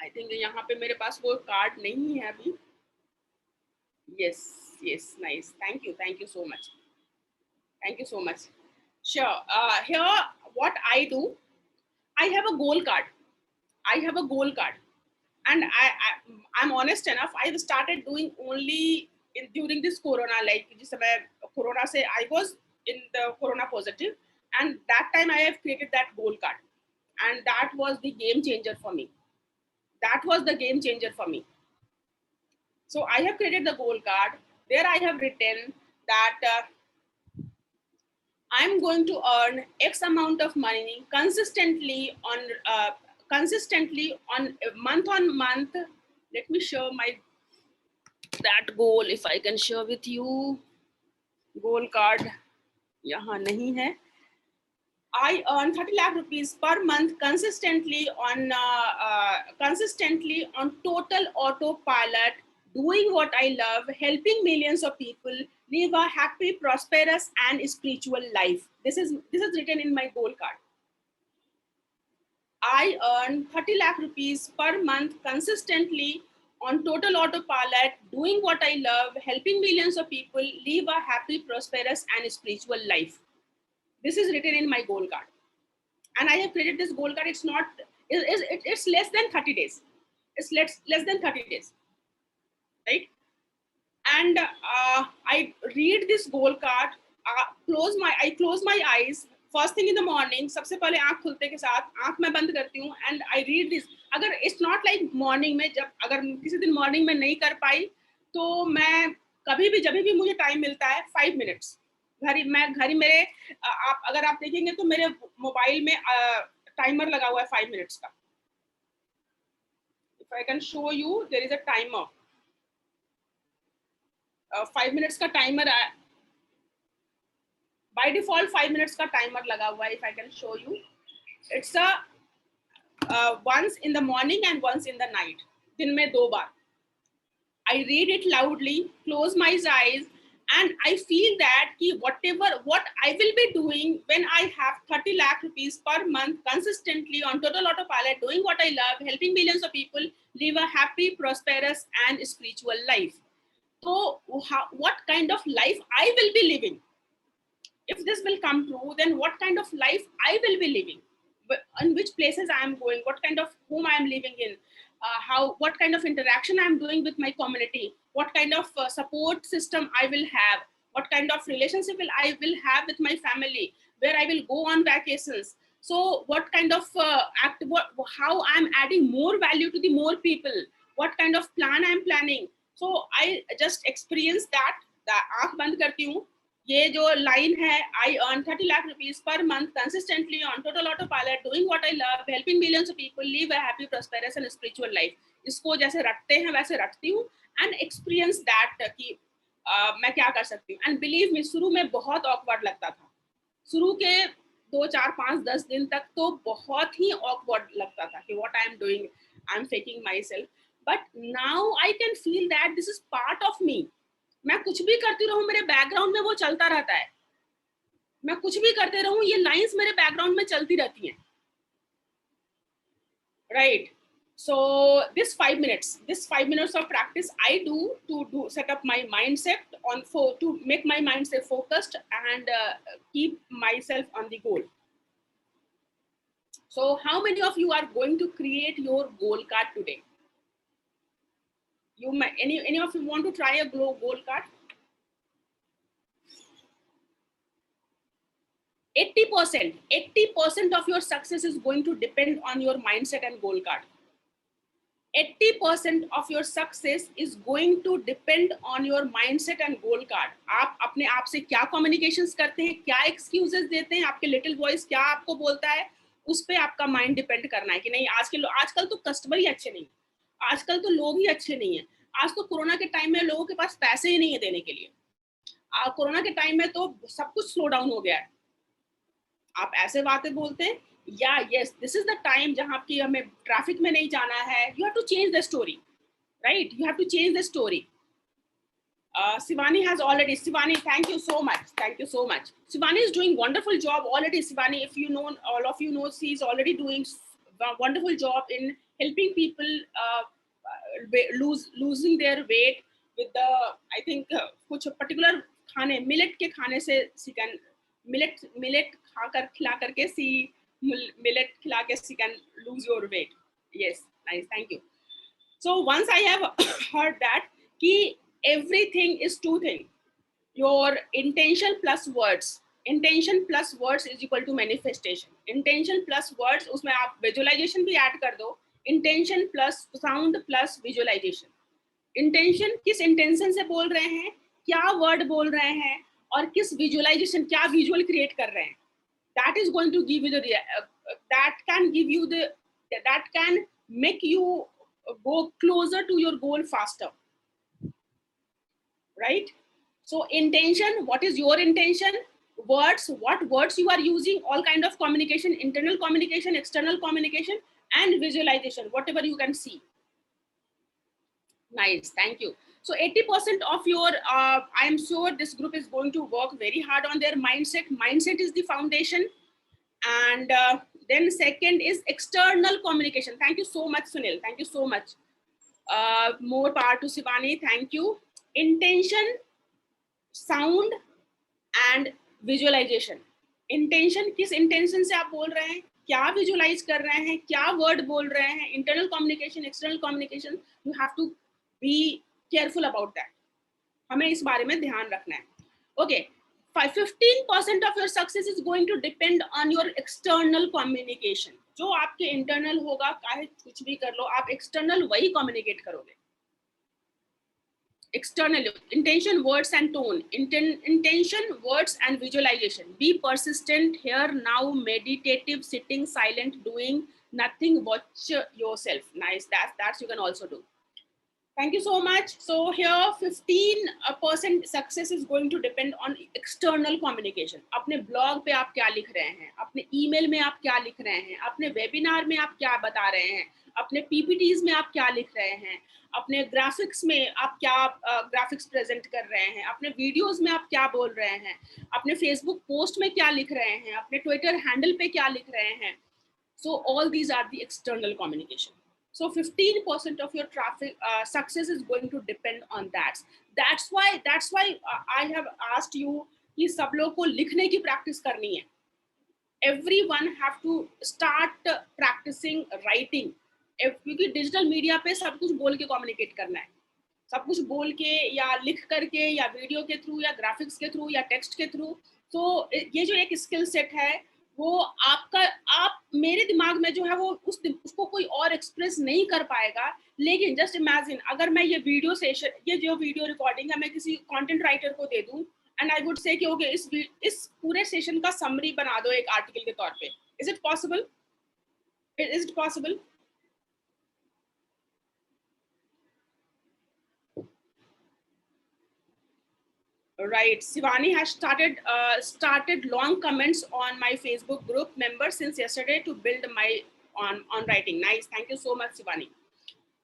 आई थिंक यहाँ पे मेरे पास वो कार्ड नहीं है अभी. Yes, yes, nice. Thank you so much. Thank you so much. Sure. Here, what I do, I have a goal card. I have a goal card, and I'm honest enough. I've started doing only during this Corona, like जिस समय Corona से I was in the Corona positive, and that time I have created that goal card, and that was the game changer for me. That was the game changer for me. So I have created the goal card. There I have written that I'm going to earn X amount of money consistently on month on month. Let me share my that goal if I can share with you. Goal card यहाँ नहीं है. I earn 30 lakh rupees per month consistently on total autopilot, doing what I love, helping millions of people live a happy, prosperous, and spiritual life. This is written in my goal card. I earn 30 lakh rupees per month consistently on total autopilot, doing what I love, helping millions of people live a happy, prosperous, and spiritual life. This is written in my goal card, and I have created this goal card. It's not, it's less than 30 days. It's less than 30 days, right? And I read this goal card. I close my eyes first thing in the morning. सबसे पहले आँख खुलते के साथ आँख मैं बंद करती हूँ, and I read this. अगर it's not like morning में, जब अगर किसी दिन morning में नहीं कर पाई तो मैं कभी भी जब भी मुझे टाइम मिलता है 5 मिनट्स घड़ी मेरे अगर आप देखेंगे तो मेरे मोबाइल में टाइमर लगा हुआ है 5 मिनट्स का. If I can show you, there is a timer. 5 minutes का टाइमर by default 5 मिनट्स का टाइमर लगा हुआ है. If I can show you, it's a once in the morning and once in the night. दिन में 2 बार. I read it loudly, close my eyes, and I feel that what I will be doing when I have 30 lakh rupees per month consistently on total autopilot, doing what I love, helping millions of people live a happy, prosperous, and spiritual life. So what kind of life I will be living? If this will come true, then what kind of life I will be living? In which places I am going? What kind of home I am living in? What kind of interaction I'm doing with my community, what kind of support system I will have, what kind of relationship I will have with my family, where I will go on vacations. So what kind of how I'm adding more value to the more people, what kind of plan I'm planning. So I just experience that. आँख बंद करती हूँ. ये जो line है, I earn 30 lakh rupees per month consistently on total autopilot, doing what I love, helping millions of people live a happy, prosperous and spiritual life. इसको जैसे रटते हैं वैसे रटती हूँ and experience that कि मैं क्या कर सकती हूँ. And believe me, शुरू में बहुत awkward लगता था. शुरू के 2, 4, 5, 10 दिन तक तो बहुत ही awkward लगता था कि what I am doing, I am faking myself. But now I can feel that this is part of me. मैं कुछ भी करती रहूं, मेरे बैकग्राउंड में वो चलता रहता है. मैं कुछ भी करते रहूं, ये लाइंस मेरे बैकग्राउंड में चलती रहती हैं. Right. So this 5 minutes of practice I do to set up my mindset to make my mindset focused and keep myself on the goal. So how many of you are going to create your goal card today? You might, any of you want to try a goal card? 80% of your success is going to depend on your mindset and goal card. 80% of your success is going to depend on your mindset and goal card. आप अपने आप से क्या communications करते हैं, क्या excuses देते हैं, आपके little voice क्या आपको बोलता है, उस पे आपका mind depend करना है कि नहीं. आजकल तो कस्टमर ही अच्छे नहीं, आजकल तो लोग ही अच्छे नहीं हैं. आज तो कोरोना के टाइम में लोगों के पास पैसे ही नहीं है देने के लिए. कोरोना के टाइम में तो सब कुछ स्लो डाउन हो गया है. आप ऐसे बातें बोलते हैं, या yes this is the time जहां आपकी हमें ट्रैफिक में नहीं जाना है. You have to change the story, right? You have to change the story. Shivani has already. Shivani, thank you so much. Thank you so much. Shivani is doing wonderful job already. Shivani, if you know, all of you know, she's already doing a wonderful job in helping people losing their weight with the, I think कुछ particular खाने, millet के खाने से she can, millet खाकर खिला करके millet खिला के she can lose your weight. Yes, nice, thank you. So once I have heard that कि everything is two things, your intention plus words. Intention plus words is equal to manifestation. Intention plus words, उसमें आप visualization भी add कर दो. Intention plus sound plus visualization. Intention, किस intention से बोल रहे हैं, क्या word बोल रहे हैं, और किस visualization, क्या visual create कर रहे हैं. That is going to give you the that can give you the, that can make you go closer to your goal faster, right? So intention, what is your intention? Words, what words you are using, all kind of communication, internal communication, external communication, and visualization, whatever you can see. Nice, thank you. So 80% of your, I am sure this group is going to work very hard on their mindset. Mindset is the foundation. And then second is external communication. Thank you so much, Sunil. Thank you so much. More power to Shivani. Thank you. Intention, sound, and visualization. Intention, किस intention से आप बोल रहे हैं, क्या visualize कर रहे हैं, क्या word बोल रहे हैं. Internal communication, external communication, you have to be careful about that. हमें इस बारे में ध्यान रखना है. Okay. 15% of your success is going to depend on your external communication. जो आपके internal होगा, चाहे कुछ भी कर लो, आप external वही communicate करोगे. External, intention, words and tone. Intention, words and visualization. Be persistent, here, now, meditative, sitting, silent, doing nothing, watch yourself. Nice, that's you can also do. Thank you so much. So here 15% success is going to depend on external communication. अपने blog पे आप क्या लिख रहे हैं, अपने email में आप क्या लिख रहे हैं, अपने webinar में आप क्या बता रहे हैं, अपने PPTs में आप क्या लिख रहे हैं, अपने graphics में आप क्या graphics present कर रहे हैं, अपने videos में आप क्या बोल रहे हैं, अपने Facebook post में क्या लिख रहे हैं, अपने Twitter handle पे क्या लिख रहे हैं. So all these are the external communication. So 15% of your traffic success is going to depend on that. That's why I have asked you कि सब लोग को लिखने की practice करनी है. Everyone have to start practicing writing. क्योंकि digital media पे सब कुछ बोल के communicate करना है. सब कुछ बोल के या लिख करके या video के through या graphics के through या text के through. तो ये जो एक skill set है, वो आपका, आप मेरे दिमाग में जो है वो उसको कोई और एक्सप्रेस नहीं कर पाएगा. लेकिन जस्ट इमेजिन, अगर मैं ये वीडियो सेशन, ये जो वीडियो रिकॉर्डिंग है, मैं किसी कंटेंट राइटर को दे दूं एंड आई वुड से कि ओके इस पूरे सेशन का समरी बना दो एक आर्टिकल के तौर पे. Is it possible? Is it possible? Right, Shivani has started long comments on my Facebook group members since yesterday to build my on writing. Nice, thank you so much, Shivani.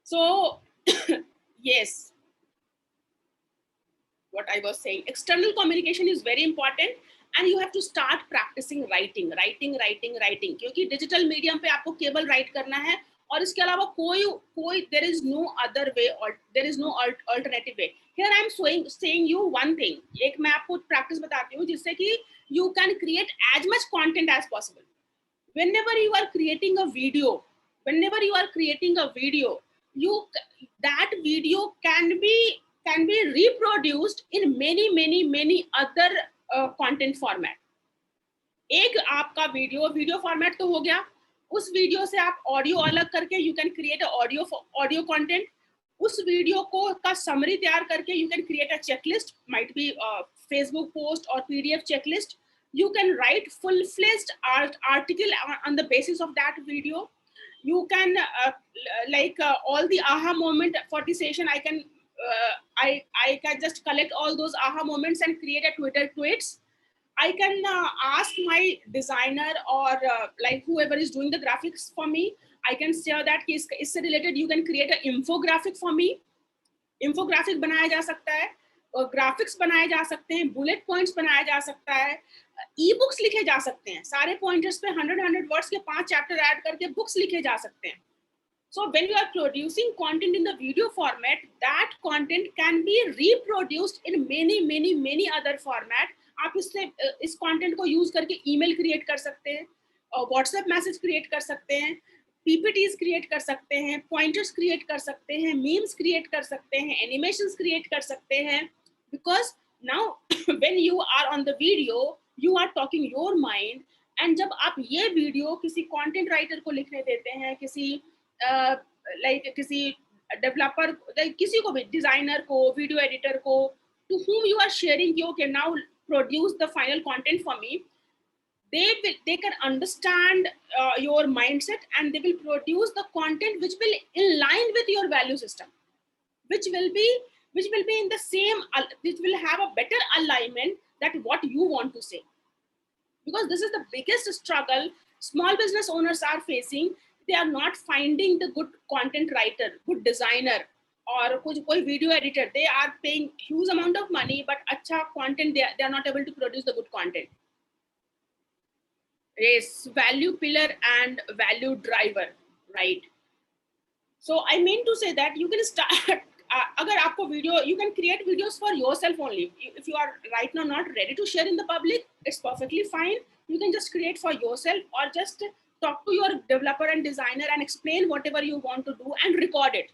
So yes, what I was saying, external communication is very important and you have to start practicing writing. क्योंकि digital medium पे आपको केवल write करना है और इसके अलावा कोई there is no other way or there is no alternative way. Here I am saying you one thing. एक मैं आपको practice बताती हूँ जिससे कि you can create as much content as possible. Whenever you are creating a video, that video can be reproduced in many other content format. एक आपका video format तो हो गया, उस वीडियो से आप ऑडियो अलग करके you can create a audio content. उस वीडियो को का समरी तैयार करके you can create a checklist, might be a Facebook post or PDF checklist. You can write full-fledged article on the basis of that video. You can all the aha moment for the session. I can just collect all those aha moments and create a Twitter tweets. I can ask my designer or like whoever is doing the graphics for me. I can share that इससे related you can create an infographic for me. Infographic बनाया जा सकता है, और graphics बनाए जा सकते हैं, bullet points बनाया जा सकता है, e-books लिखे जा सकते हैं. सारे pointers पे 100 words के 5 chapter add करके books लिखे जा सकते हैं. So when you are producing content in the video format, that content can be reproduced in many other format. आप इससे इस content को use करके email create कर सकते हैं, WhatsApp message create कर सकते हैं, PPTs create कर सकते हैं, pointers create कर सकते हैं, memes create कर सकते हैं, animations create कर सकते हैं. Because now when you are on the video, you are talking your mind. And जब आप ये वीडियो किसी कंटेंट राइटर को लिखने देते हैं, किसी लाइक किसी डेवलपर, किसी को भी, डिजाइनर को, वीडियो एडिटर को, to whom you are sharing, okay, now produce the final content for me, they can understand your mindset, and they will produce the content which will in line with your value system, which will be in the same, which will have a better alignment that what you want to say. Because this is the biggest struggle small business owners are facing. They are not finding the good content writer, good designer, or koi video editor. They are paying huge amount of money, but acha content, they are not able to produce the good content. Yes, value pillar and value driver, right? So I mean to say that you can start अगर आपको video, you can create videos for yourself only. If you are right now not ready to share in the public, it's perfectly fine. You can just create for yourself, or just talk to your developer and designer and explain whatever you want to do and record it.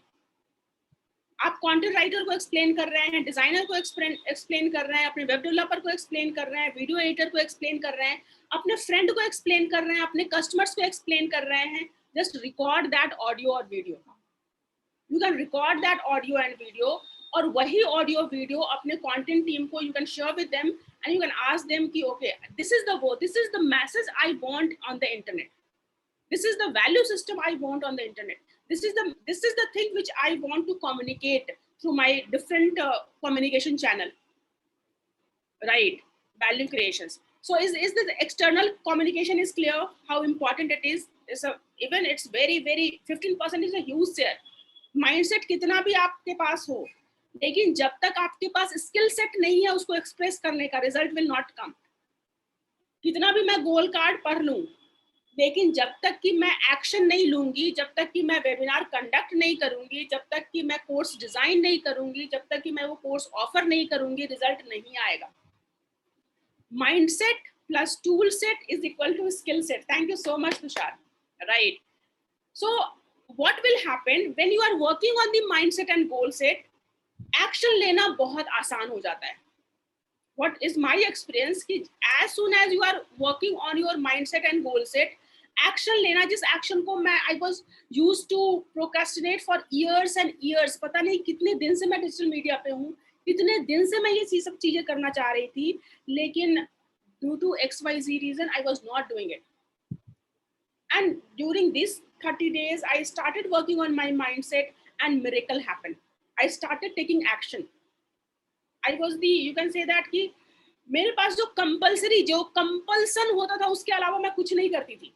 आप content writer को explain कर रहे हैं, designer को explain कर रहे हैं, अपने वेब डेवलपर को एक्सप्लेन कर रहे हैं, वीडियो एडिटर को एक्सप्लेन कर रहे हैं, अपने फ्रेंड को एक्सप्लेन कर रहे हैं, अपने कस्टमर्स को एक्सप्लेन कर रहे हैं. जस्ट रिकॉर्ड दैट ऑडियो और video. You can record that audio and video, और वही audio video अपने content team को you can share with them, and you can ask them कि okay, this is the message I want on the internet. This is the value system I want on the internet. This is the thing which I want to communicate through my different communication channel. Right? Value creations. So is the external communication is clear how important it is? Even it's very 15% is a huge share. Mindset कितना भी आपके पास हो, लेकिन जब तक आपके पास skill set नहीं है उसको एक्सप्रेस करने का, रिजल्ट विल नॉट कम. कितना भी मैं गोल कार्ड पढ़ लूं, लेकिन जब तक कि मैं एक्शन नहीं लूंगी, जब तक कि मैं वेबिनार कंडक्ट नहीं करूंगी, जब तक कि मैं कोर्स डिजाइन नहीं करूंगी, जब तक कि मैं वो कोर्स ऑफर नहीं करूंगी, रिजल्ट नहीं आएगा. Mindset plus tool set is equal to skill set. Thank you so much Tushar. Right. So what will happen when you are working on the mindset and goal set, action लेना बहुत आसान हो जाता है. What is my experience कि as soon as you are working on your mindset and goal set, action लेना, जिस action को मैं I was used to procrastinate for years and years, पता नहीं कितने दिन से मैं डिजिटल मीडिया पे हूँ, कितने दिन से मैं ये सब चीजें करना चाह रही थी, लेकिन due to XYZ reason I was not doing it. And during these 30 days, I started working on my mindset, and miracle happened. I started taking action. I was you can say that कि मेरे पास जो compulsion होता था, उसके अलावा मैं कुछ नहीं करती थी.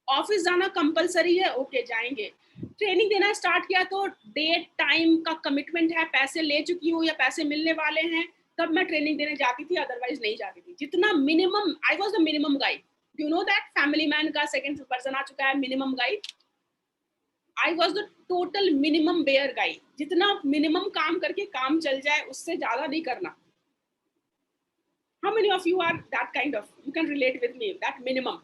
ऑफिस जाना कंपलसरी है, ओके जाएंगे. ट्रेनिंग देना स्टार्ट किया तो डेट टाइम का कमिटमेंट है, पैसे ले चुकी हूँ या पैसे मिलने वाले हैं, तब मैं ट्रेनिंग देने जाती थी, अदरवाइज नहीं जाती थी. जितना minimum, I was the minimum guide. You know that family man का सेकंड वर्जन आ चुका है, minimum guide. I was the total minimum bare guide. जितना मिनिमम काम करके काम चल जाए, उससे ज्यादा नहीं करना. How many of you are that kind of? You can relate with me, that minimum.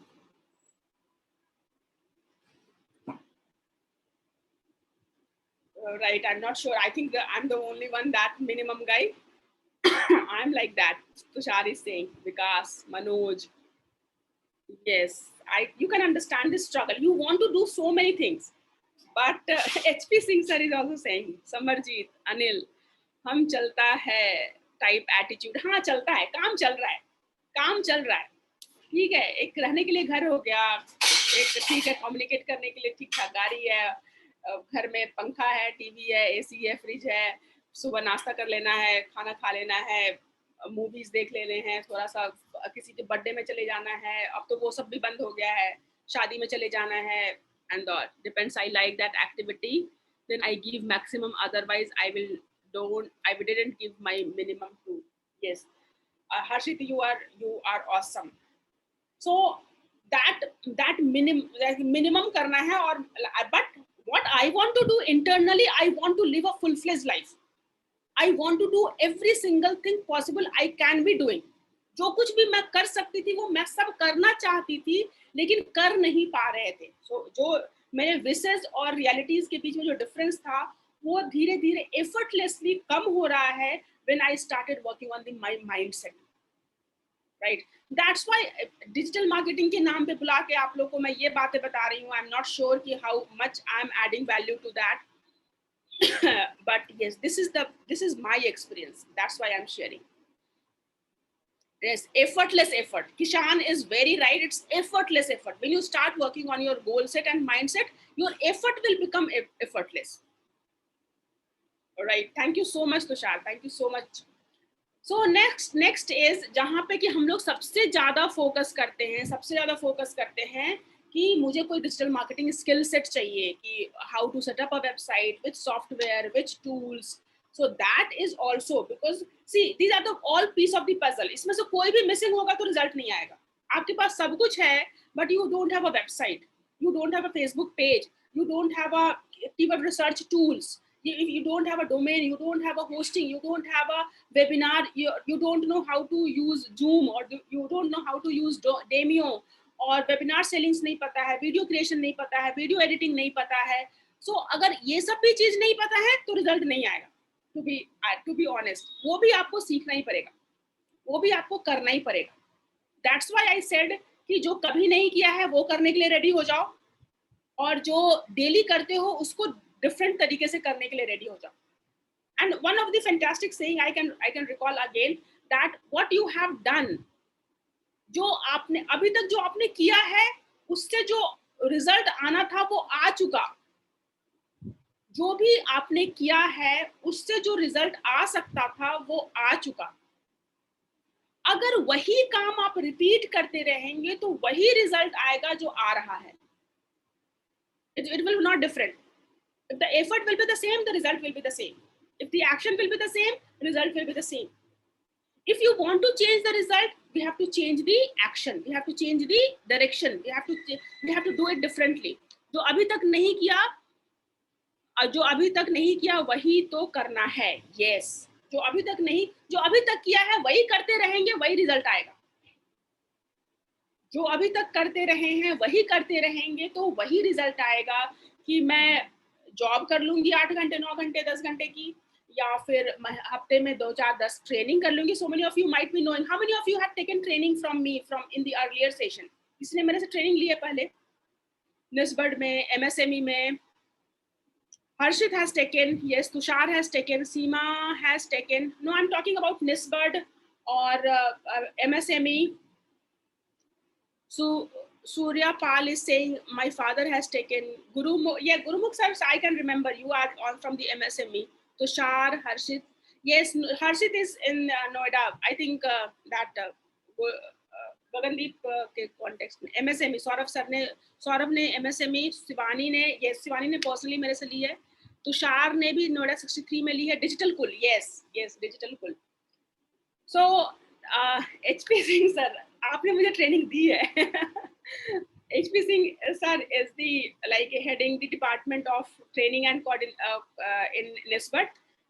Right, I'm not sure. I think I'm the only one, that minimum guy. I'm like that. Tushar is saying, Vikas, Manoj. Yes, you can understand this struggle. You want to do so many things. But HP Singh sir is also saying, Samarjeet, Anil, हम चलता है type attitude. हाँ चलता है, काम चल रहा है, काम चल रहा है. ठीक है, एक रहने के लिए घर हो गया, एक ठीक है कम्युनिकेट करने के लिए ठीक ठाक गाड़ी है, घर में पंखा है, टीवी है, एसी है, फ्रिज है, सुबह नाश्ता कर लेना है, खाना खा लेना है, मूवीज देख लेने हैं, थोड़ा सा किसी के बर्थडे में चले जाना है. अब तो वो सब भी बंद हो गया है, शादी में चले जाना है. And depends, I like that activity, then I give maximum, otherwise I didn't give my minimum too. Yes, Harshit, you are awesome. So that minimum करना है. और but what I want to do internally, I want to live a full-fledged life. I want to do every single thing possible I can be doing. जो कुछ भी मैं कर सकती थी वो मैं सब करना चाहती थी, लेकिन कर नहीं पा रहे थे. So जो मेरे विशेस और रियलिटीज के बीच में जो डिफरेंस था, वो धीरे धीरे एफर्टलेसली कम हो रहा है when I started working on my mindset. Right, that's why digital marketing के नाम पे बुला के आप लोग को मैं ये बातें बता रही हूँ. आई एम नॉट श्योर कि how much I am adding value to that, but yes, this is my experience, that's why I'm sharing. Yes, effortless effort. Kishan is very right, it's effortless effort. When you start working on your goal set and mindset, your effort will become effortless. All right, thank you so much Tushar, thank you so much. So next is जहाँ पे कि हम लोग सबसे ज़्यादा focus करते हैं कि मुझे कोई डिजिटल मार्केटिंग स्किल सेट चाहिए, कि how to set up a website, which software, which tools. So that is also because see these are the all piece of the puzzle. इसमें से कोई भी मिसिंग होगा तो रिजल्ट नहीं आएगा. आपके पास सब कुछ है but you don't have a website, you don't have a Facebook page, you don't have a keyword research tools, you don't have a domain, you don't have a hosting, you don't have a webinar, you don't know how to use Zoom, or you don't know how to use Demio, और webinar ceilings नहीं पता है, video creation नहीं पता है, video editing नहीं पता है. सो अगर ये सब भी चीज नहीं पता है तो रिजल्ट नहीं आएगा. टू बी ऑनेस्ट, वो भी आपको सीखना ही पड़ेगा, वो भी आपको करना ही पड़ेगा. दैट्स व्हाई आई सेड कि जो कभी नहीं किया है वो करने के लिए रेडी हो जाओ, और जो डेली करते हो उसको डिफरेंट तरीके से करने के लिए रेडी हो जाओ. And one of the fantastic saying I can recall again, that what you have done, जो आपने अभी तक जो आपने किया है उससे जो रिजल्ट आना था वो आ चुका. जो भी आपने किया है उससे जो रिजल्ट आ सकता था वो आ चुका. अगर वही काम आप रिपीट करते रहेंगे तो वही रिजल्ट आएगा जो आ रहा है. It will not different. If the effort will be the same, the result will be the same. If the action will be the same, result will be the same. If you want to change the result, we have to change the action, we have to change the direction, we have to do it differently. जो अभी तक नहीं किया वही तो करना है. Yes, जो अभी तक किया है वही करते रहेंगे, वही रिजल्ट आएगा. जो अभी तक करते रहे हैं वही करते रहेंगे तो वही रिजल्ट आएगा. कि मैं जॉब कर लूंगी 8 घंटे 9 घंटे 10 घंटे की, या फिर हफ्ते में 2 4 10 ट्रेनिंग कर लूंगी. So many of you might be knowing, how many of you have taken training from me from in the earlier session. इसने मेरे से ट्रेनिंग ली है पहले, निस्बर्ड में, एमएसएमई में. Harshit has taken, yes, Tushar has taken, Seema has taken. No, I'm talking about Nisbard or MSME. So Surya Pal is saying my father has taken. Gurumukh sir, I can remember you are on from the MSME. Tushar, Harshit, yes, Harshit is in Noida. I think that Gagandeep के context में MSME. Saurabh ने MSME, Shivani ने personally मेरे से ली है. तुषार ने भी नोएडा 63 में ली है. डिजिटल कुल, यस डिजिटल कुल. सो HP सिंह सर, आपने मुझे ट्रेनिंग दी है. HP Singh sir is heading the department of training and in Nisbet,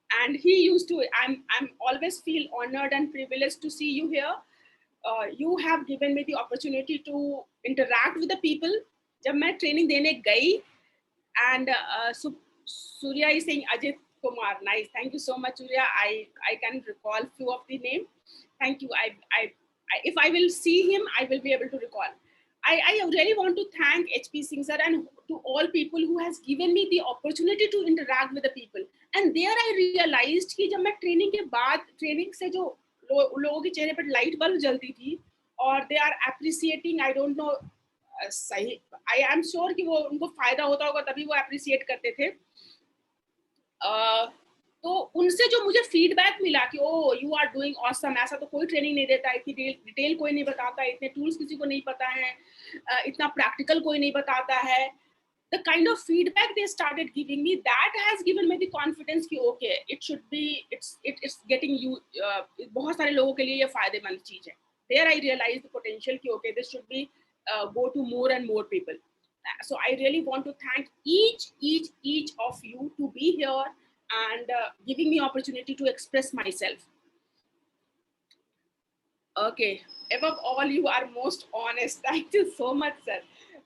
and he used to. I'm always feel honored and privileged to see you here. You have given me the opportunity to interact with the people. जब मैं training देने गई, and Surya is saying Ajit Kumar, nice, thank you so much Surya. I can recall few of the name. Thank you. I if I will see him, I will be able to recall. I really want to thank HP Singh sir and to all people who has given me the opportunity to interact with the people. And there I realized कि जब मैं training के बाद, training से जो लोगों के चेहरे पर लाइट बल्ब जलती थी, और they are appreciating, I don't know, सही, आई एम श्योर कि वो उनको फायदा होता होगा तभी वो एप्रिसिएट करते थे. तो उनसे जो मुझे फीडबैक मिला कि ओ यू आर डूइंग ऑसम, ऐसा तो कोई ट्रेनिंग नहीं देता, इतनी डिटेल कोई नहीं बताता, इतने टूल्स किसी को नहीं पता है, इतना प्रैक्टिकल कोई नहीं बताता है. The kind of feedback they started giving me, that has given me the confidence कि okay, it should be, it's getting you, बहुत सारे लोगों के लिए ये फायदेमंद चीज है. There I realized the potential कि okay, this should be go to more and more people. So I really want to thank each of you to be here and giving me opportunity to express myself. Okay, above all, you are most honest. Thank you so much, sir.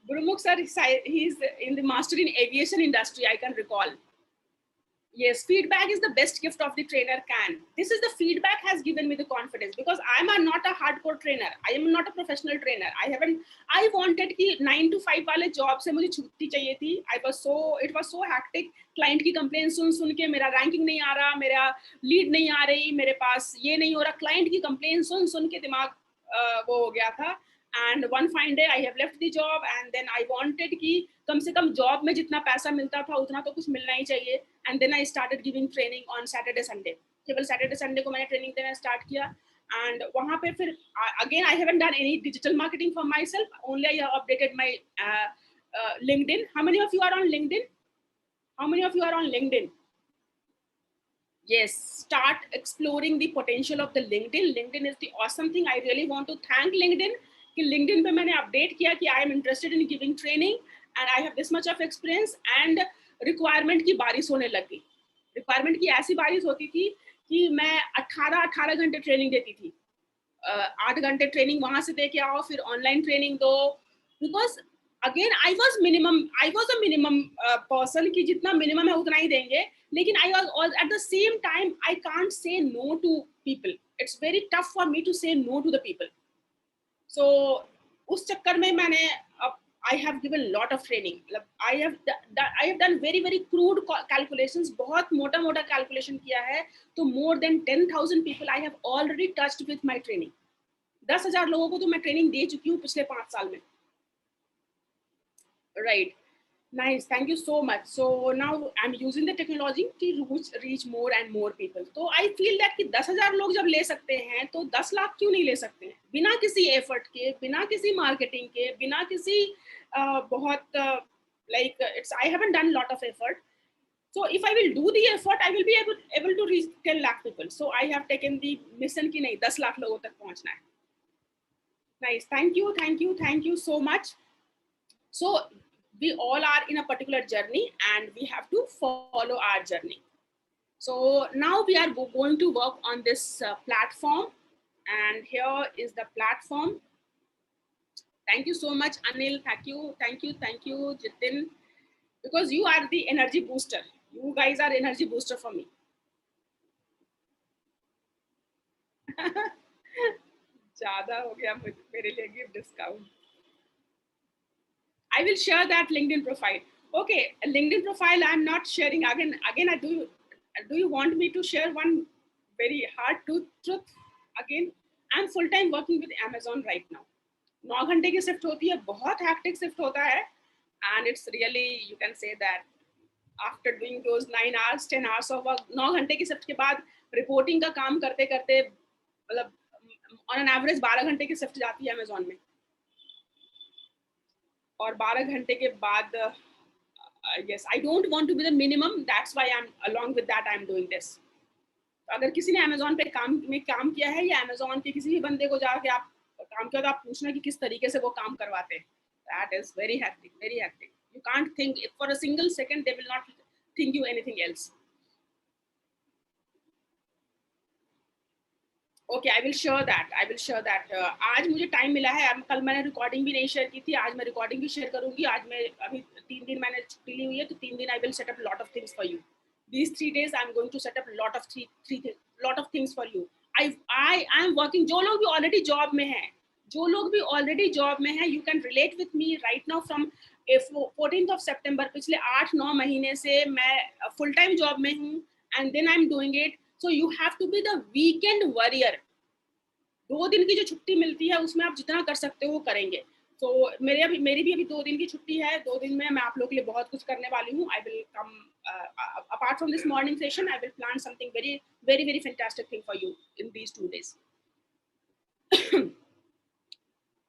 Gurumukh sir, he's in the master in aviation industry, I can recall. Yes, feedback is the best gift of the trainer can. This is the feedback has given me the confidence because I'm not a hardcore trainer. I am not a professional trainer. I wanted कि 9 to 5 वाले job से मुझे छुट्टी चाहिए थी. It was so hectic. Client की complaint सुन के मेरा ranking नहीं आ रहा, मेरा lead नहीं आ रही, मेरे पास ये नहीं हो रहा. Client की complaint सुन के दिमाग वो हो गया था. And one fine day I have left the job and then I wanted कि कम से कम job में जितना पैसा मिलता था उतना तो कुछ मिलना ही चाहिए. And then I started giving training on Saturday Sunday. केवल Saturday Sunday को मैंने training देना start किया. And वहाँ पे फिर again I haven't done any digital marketing for myself. Only I have updated my LinkedIn. How many of you are on LinkedIn? How many of you are on LinkedIn? Yes, start exploring the potential of the LinkedIn. LinkedIn is the awesome thing. I really want to thank LinkedIn कि LinkedIn पे मैंने update किया कि I am interested in giving training and I have this much of experience and requirement की बारिश होने लगी. Requirement की ऐसी बारिश होती थी कि मैं 18 घंटे ट्रेनिंग देती थी. 8 घंटे ट्रेनिंग वहां से दे के आओ, फिर ऑनलाइन ट्रेनिंग दो. Because again I was a minimum person कि जितना मिनिमम है उतना ही देंगे. लेकिन I was at the same time I can't say no to people. It's very tough for me to say no to the people. So उस चक्कर में मैंने I have given lot of training. I have done very crude calculations. बहुत मोटा calculation किया है. तो more than 10,000 people I have already touched with my training. 10,000 लोगों को तो मैं ट्रेनिंग दे चुकी हूँ पिछले 5 साल में. Right. Nice. Thank you so much. So now I'm using the technology to reach more and more people. So I feel that कि 10,000 लोग जब ले सकते हैं तो 10 लाख क्यों नहीं ले सकते हैं बिना किसी एफर्ट के, बिना किसी मार्केटिंग के, बिना किसी बहुत like I haven't done lot of effort. So if I will do the effort, I will be able to reach 10 lakh people. So I have taken the mission कि नहीं 10 लाख लोगों तक पहुंचना है. Nice. Thank you so much. So we all are in a particular journey and we have to follow our journey. So now we are going to work on this platform, and here is the platform. Thank you so much, Anil. Thank you, Jitin, because you are the energy booster. You guys are energy booster for me. ज़्यादा हो गया मेरे लिए gift discount. I will share that LinkedIn profile. Okay, a LinkedIn profile I'm not sharing again. Do you want me to share one very hard truth again? I'm full time working with Amazon right now. 9 घंटे की shift होती है, बहुत hectic shift होता है, and it's really, you can say that after doing those 9 hours 10 hours of work, 9 घंटे की shift के बाद रिपोर्टिंग का काम करते करते मतलब on an average 12 घंटे की शिफ्ट जाती है Amazon में. और 12 घंटे के बाद yes, I don't want to be the minimum. That's why I'm along with that I'm doing this. अगर किसी ने Amazon पे काम किया है या Amazon के किसी भी बंदे को जाके आप काम किया तो आप पूछना कि किस तरीके से वो काम करवाते हैं. That is very hectic. You can't think for a single second. They will not think you anything else. Okay, I will sure that. आज मुझे टाइम मिला है. कल मैंने रिकॉर्डिंग भी नहीं शेयर की थी. आज मैं रिकॉर्डिंग भी शेयर करूंगी. आज मैं अभी 3 दिन मैंने छुट्टी ली हुई है, तो 3 दिन I will set up lot of things for you. These 3 days I'm going to set up lot of things for you. I am working. जो लोग भी ऑलरेडी जॉब में हैं, you can relate with me right now from 14th of September. पिछले 8-9 महीने से मैं full time job में हूँ, and then I'm doing it. So you have to be the weekend warrior. 2 दिन की जो छुट्टी मिलती है उसमें आप जितना कर सकते हो करेंगे. तो मेरी भी अभी 2 दिन की छुट्टी है. 2 दिन में मैं आप लोगों के लिए बहुत कुछ करने वाली हूँ. I will come apart from this morning session. I will plan something very fantastic thing for you in these 2 days.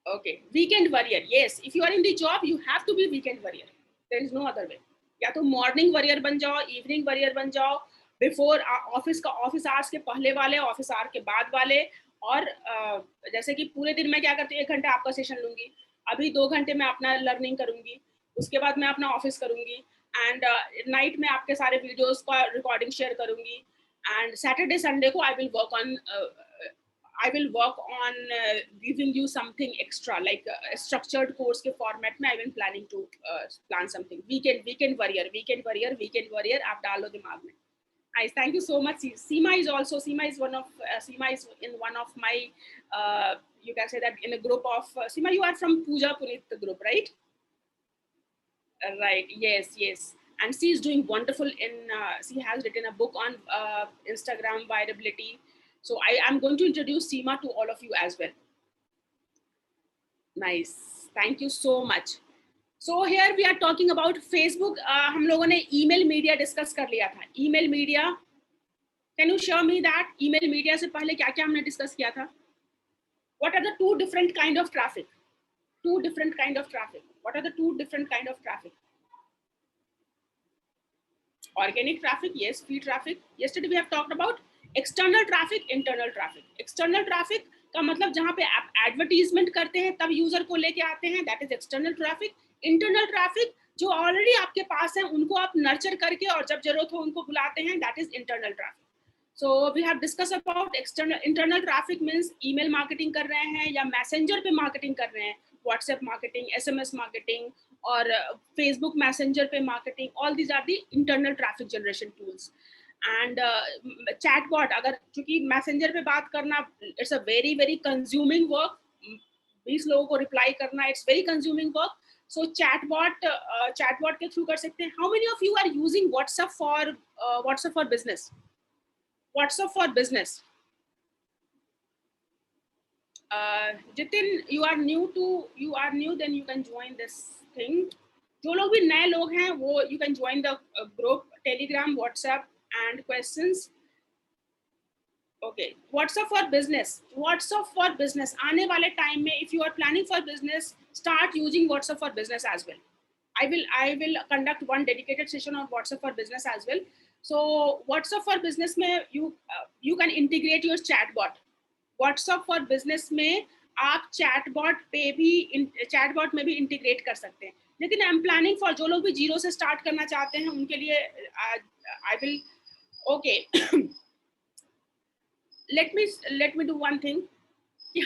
Okay, weekend warrior. Yes, if you are in the job, you have to be weekend warrior. There is no other way. या तो morning warrior बन जाओ, evening warrior बन जाओ, before office hours के पहले वाले, office hour के बाद वाले. और जैसे कि पूरे दिन में क्या करती हूँ, 1 घंटा आपका सेशन लूंगी, अभी 2 घंटे में अपना लर्निंग करूंगी, उसके बाद मैं अपना ऑफिस करूंगी, एंड नाइट में आपके सारे वीडियोस का रिकॉर्डिंग शेयर करूंगी, एंड सैटरडे संडे को I will work on giving you something extra, like structured course के फॉर्मेट में। I will planning to plan something, weekend warrior आप डालो दिमाग में। Nice, thank you so much. Seema is also, Seema is in one of my, you can say that in a group of, Seema, you are from Pooja Punit group, right? Right, yes. And she is doing wonderful in, she has written a book on Instagram viability. So I am going to introduce Seema to all of you as well. Nice, thank you so much. So here we are talking about Facebook. हम लोगों ने email media discuss कर लिया था. Email media, can you show me that? Email media से पहले क्या क्या हमने discuss किया था? What are the two different kind of traffic? What are the two different kind of traffic? Organic traffic, yes. Feed traffic. Yesterday we have talked about external traffic, internal traffic. External traffic का मतलब जहाँ पे आप advertisement करते हैं तब user को लेके आते हैं, that is external traffic. Internal traffic जो ऑलरेडी आपके पास है उनको आप नर्चर करके और जब जरूरत हो उनको बुलाते हैं, that is internal traffic. So we have discuss about internal traffic means email marketing कर रहे हैं या मैसेंजर पे मार्केटिंग कर रहे हैं, व्हाट्सएप मार्केटिंग, एसएमएस मार्केटिंग और फेसबुक मैसेंजर पे marketing. All these are the internal traffic generation tools. And chatbot, अगर चूंकि मैसेंजर पे बात करना it's a very very consuming work, 20 लोगों को रिप्लाई करना it's very consuming work. So chatbot के थ्रू कर सकते हैं. How many of you are using WhatsApp for business? WhatsApp for business. Jitin, you are new, then you can join this thing. जो लोग भी नए लोग हैं वो you can join the group, Telegram, WhatsApp and questions. Okay, WhatsApp for business. आने वाले time में if you are planning for business, start using WhatsApp for business as well. I will conduct one dedicated session on WhatsApp for business as well. So WhatsApp for business में you can integrate your chatbot. WhatsApp for business में आप chatbot में भी integrate कर सकते हैं. लेकिन I'm planning for जो लोग भी जीरो से start करना चाहते हैं उनके लिए I will, okay. let me do one thing.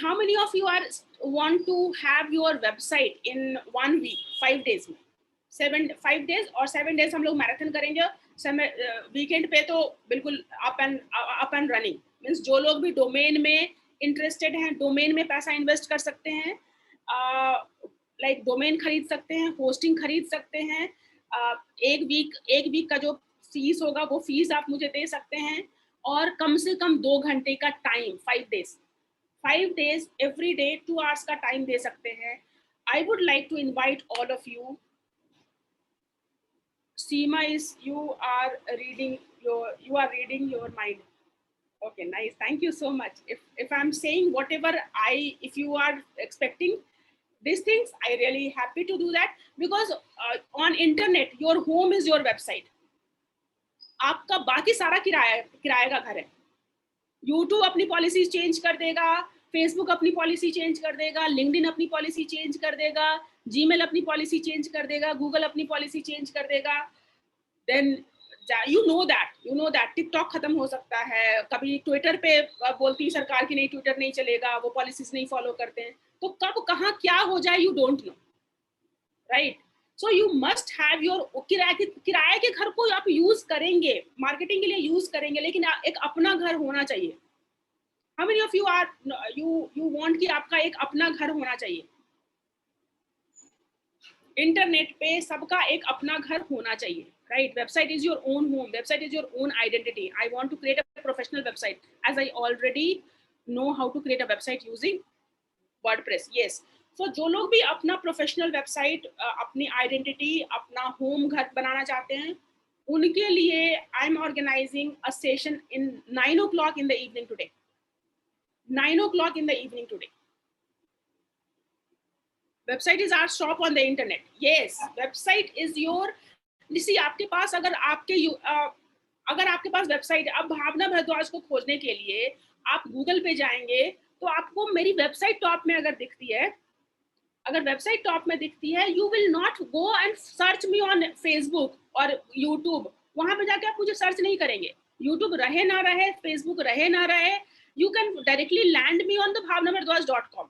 How many of you want to have your website in 1 week, 5 days में? 5 days और 7 days हम लोग मैराथन करेंगे. वीकेंड पे तो बिल्कुल अप एंड रनिंग. मीन्स जो लोग भी डोमेन में इंटरेस्टेड हैं, डोमेन में पैसा इन्वेस्ट कर सकते हैं, लाइक डोमेन खरीद सकते हैं, होस्टिंग खरीद सकते हैं. एक वीक का जो फीस होगा वो फीस आप मुझे दे सकते हैं, और कम से कम 2 घंटे का time, 5 days every day 2 hours का टाइम दे सकते हैं. I would like to invite all of you. Seema is you are reading your mind. Okay, nice. Thank you so much. If I'm saying whatever if you are expecting these things, I really happy to do that, because on internet your home is your website. आपका बाकी सारा किराए का घर है. YouTube अपनी policy change कर देगा, फेसबुक अपनी पॉलिसी चेंज कर देगा, लिंक्डइन अपनी पॉलिसी चेंज कर देगा, जीमेल अपनी पॉलिसी चेंज कर देगा, गूगल अपनी पॉलिसी चेंज कर देगा. Then you know that TikTok खत्म हो सकता है. कभी ट्विटर पे बोलती सरकार की नहीं, ट्विटर नहीं चलेगा, वो पॉलिसीज नहीं फॉलो करते हैं. तो कब कहाँ क्या हो जाए you don't know, right? So you must have your किराए के घर को आप यूज करेंगे, मार्केटिंग के लिए यूज करेंगे, लेकिन एक अपना घर होना चाहिए. How many of you want कि आपका एक अपना घर होना चाहिए? इंटरनेट पे सबका एक अपना घर होना चाहिए, right? Website is your own home. Website is your own identity. I want to create a professional website, as I already know how to create a website using WordPress. Yes. So जो लोग भी अपना professional website, अपनी identity, अपना home घर बनाना चाहते हैं, उनके लिए I am organising a session in 9 o'clock in the evening today. 9 o'clock in the evening today. Website is our shop on the internet. Yes, website is your. आपके पास अगर आपके पास वेबसाइट है, अब भावना भारद्वाज को खोजने के लिए आप गूगल पे जाएंगे तो आपको मेरी वेबसाइट टॉप में अगर दिखती है, अगर वेबसाइट टॉप में दिखती है, you will not go and search me on Facebook और यूट्यूब, वहां पे जाके आप मुझे सर्च नहीं करेंगे, यूट्यूब रहे ना रहे, फेसबुक रहे ना रहे, you can directly land me on the bhavnamardwas.com.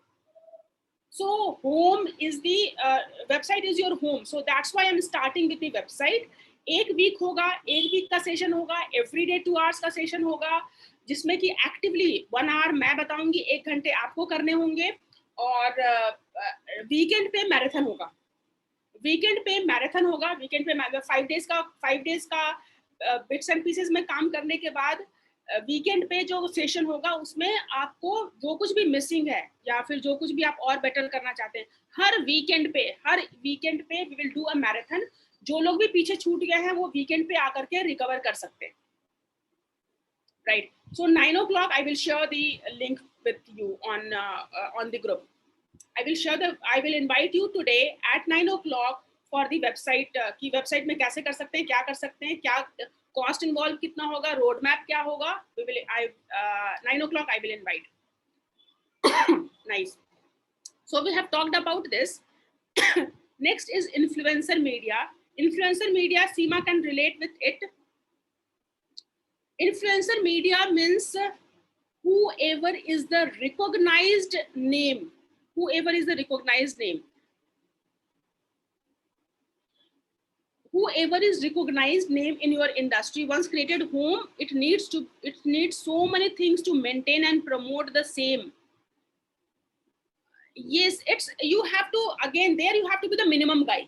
So home is the website is your home, so that's why I'm starting with the website. एक वीक होगा, एक वीक का सेशन होगा, एवरीडे 2 आवर्स का सेशन होगा, जिसमें कि एक्टिवली 1 आवर मैं बताऊंगी, 1 घंटे आपको करने होंगे, और वीकेंड पे मैराथन होगा, वीकेंड पे मैराथन होगा, वीकेंड पे 5 डेज का बिट्स एंड पीसेस में काम करने के बाद वीकेंड पे जो सेशन होगा उसमें आपको जो कुछ भी मिसिंग है या फिर जो कुछ भी आप और बेटर करना चाहते हैं, हर वीकेंड पे we will do a marathon. जो लोग भी पीछे छूट गए हैं वो वीकेंड पे आकर के रिकवर कर सकते हैं, right? So 9 o'clock I will share the link with you on the group. I will invite you today at 9 o'clock for the website की वेबसाइट में कैसे कर सकते हैं, क्या कर सकते हैं, क्या कॉस्ट इन्वॉल्व कितना होगा, रोड मैप क्या होगा, 9 o'clock I will invite. Nice. So we have talked about this. Next is influencer media. Influencer media, Seema can relate with it. Influencer media means whoever is the recognized name, whoever is the recognized name, whoever is recognized name in your industry. Once created home, it needs so many things to maintain and promote the same. Yes, you have to, again there you have to be the minimum guy.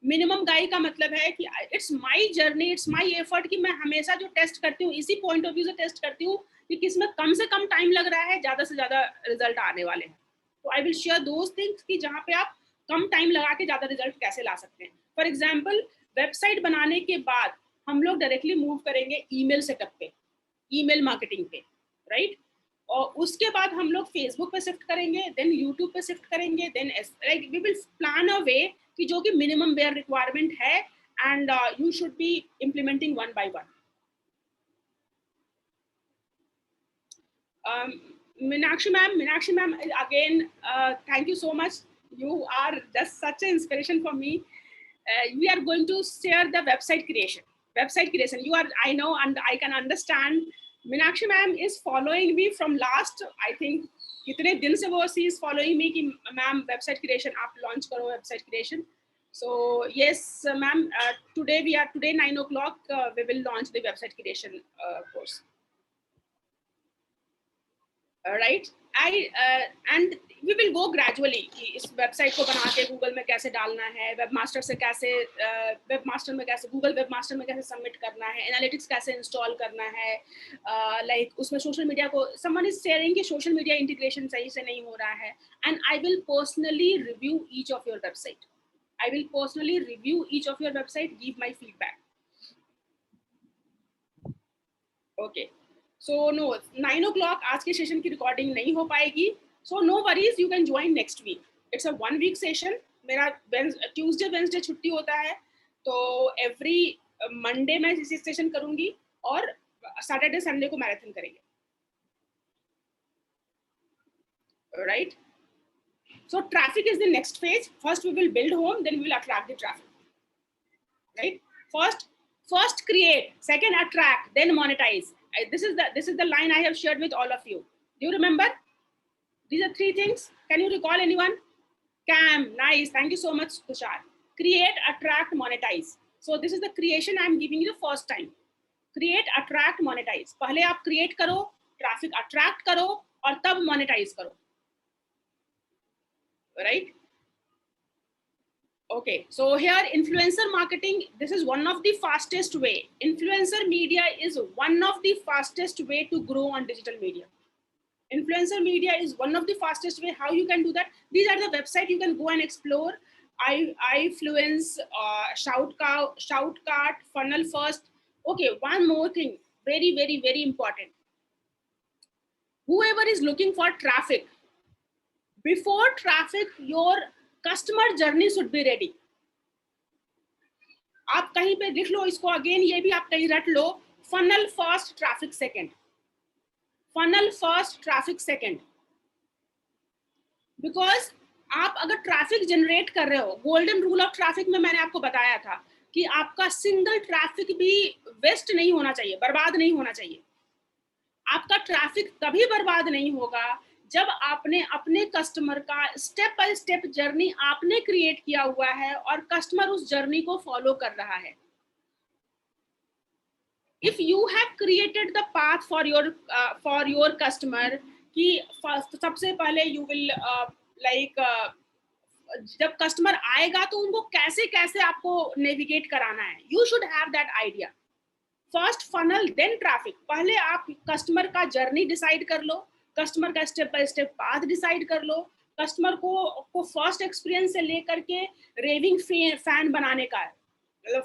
Minimum गाई का मतलब है कि it's my journey, it's my effort, कि मैं हमेशा जो test करती हूँ इसी पॉइंट ऑफ व्यू से टेस्ट करती हूँ कि किसमें कम से कम टाइम लग रहा है, ज्यादा से ज्यादा रिजल्ट आने वाले हैं. तो I will share those things कि जहाँ पे आप कम टाइम लगा के ज्यादा रिजल्ट कैसे ला सकते हैं. फॉर एग्जाम्पल, वेबसाइट बनाने के बाद हम लोग डायरेक्टली मूव करेंगे ईमेल सेटअप पे, ईमेल मार्केटिंग पे, राइट? और उसके बाद हम लोग फेसबुक पे शिफ्ट करेंगे, देन यूट्यूब पे शिफ्ट करेंगे, then like we will plan a way कि जो कि मिनिमम बेयर रिक्वायरमेंट है, and you should be implementing one by one. Meenakshi ma'am, again, thank you so much. You are just such an inspiration for me. We are going to share the website creation. You are, I know, and I can understand. Meenakshi ma'am is following me from last, I think, कितने दिन से वो she is following me कि ma'am website creation आप launch करो, website creation. So yes, ma'am, today 9 o'clock we will launch the website creation course. Right? And we will go gradually कि इस website को बना के गूगल में कैसे डालना है, वेबमास्टर में कैसे गूगल वेबमास्टर में कैसे सबमिट करना है, एनालिटिक्स कैसे इंस्टॉल करना है, लाइक उसमें सोशल मीडिया को समवन इज शेयरिंग कि सोशल मीडिया इंटीग्रेशन सही से नहीं हो रहा है, and I will personally review each of your website. Give my feedback. Okay. So no, 9 o'clock आज के सेशन की रिकॉर्डिंग नहीं हो पाएगी. So no worries, you can join next week. It's a 1 week session. मेरा ट्यूसडे वेंसडे छुट्टी होता है, तो एवरी मंडे मैं इसी सेशन करूंगी और सैटरडे संडे को मैराथन करेंगे, right? So traffic is the next phase. First we will build home, then we will attract the traffic, right? First create, second attract, then monetize. This is the line I have shared with all of you. Do you remember? These are 3 things. Can you recall anyone? Cam, nice. Thank you so much, Tushar. Create, attract, monetize. So this is the creation I am giving you the first time. Create, attract, monetize. पहले आप create करो, traffic attract करो और तब monetize करो. Right? Okay, so here influencer marketing, this is one of the fastest way. Influencer media is one of the fastest way to grow on digital media. Influencer media is one of the fastest way. How you can do that? These are the website you can go and explore. iFluence, Shoutcart, Funnel First. Okay, one more thing, very, very, very important. Whoever is looking for traffic, before traffic, your customer journey should be ready. आप कहीं पे लिख लो इसको, again ये भी आप कहीं रट लो, funnel first, traffic second. Funnel first, traffic second. Because आप अगर ट्रैफिक जनरेट कर रहे हो, गोल्डन रूल ऑफ ट्रैफिक में मैंने आपको बताया था कि आपका सिंगल ट्रैफिक भी वेस्ट नहीं होना चाहिए, बर्बाद नहीं होना चाहिए। आपका ट्रैफिक तभी बर्बाद नहीं होगा जब आपने अपने कस्टमर का स्टेप बाय स्टेप जर्नी आपने क्रिएट किया हुआ है और कस्टमर उस जर्नी को फॉलो कर रहा है। If you have created the path for your customer कि सबसे पहले you will जब कस्टमर आएगा तो उनको कैसे कैसे आपको नेविगेट कराना है, you should have that idea. First funnel then traffic. पहले आप कस्टमर का जर्नी डिसाइड कर लो, कस्टमर का step by step path decide कर लो, कस्टमर को फर्स्ट एक्सपीरियंस से लेकर के रेविंग फैन बनाने का है। मतलब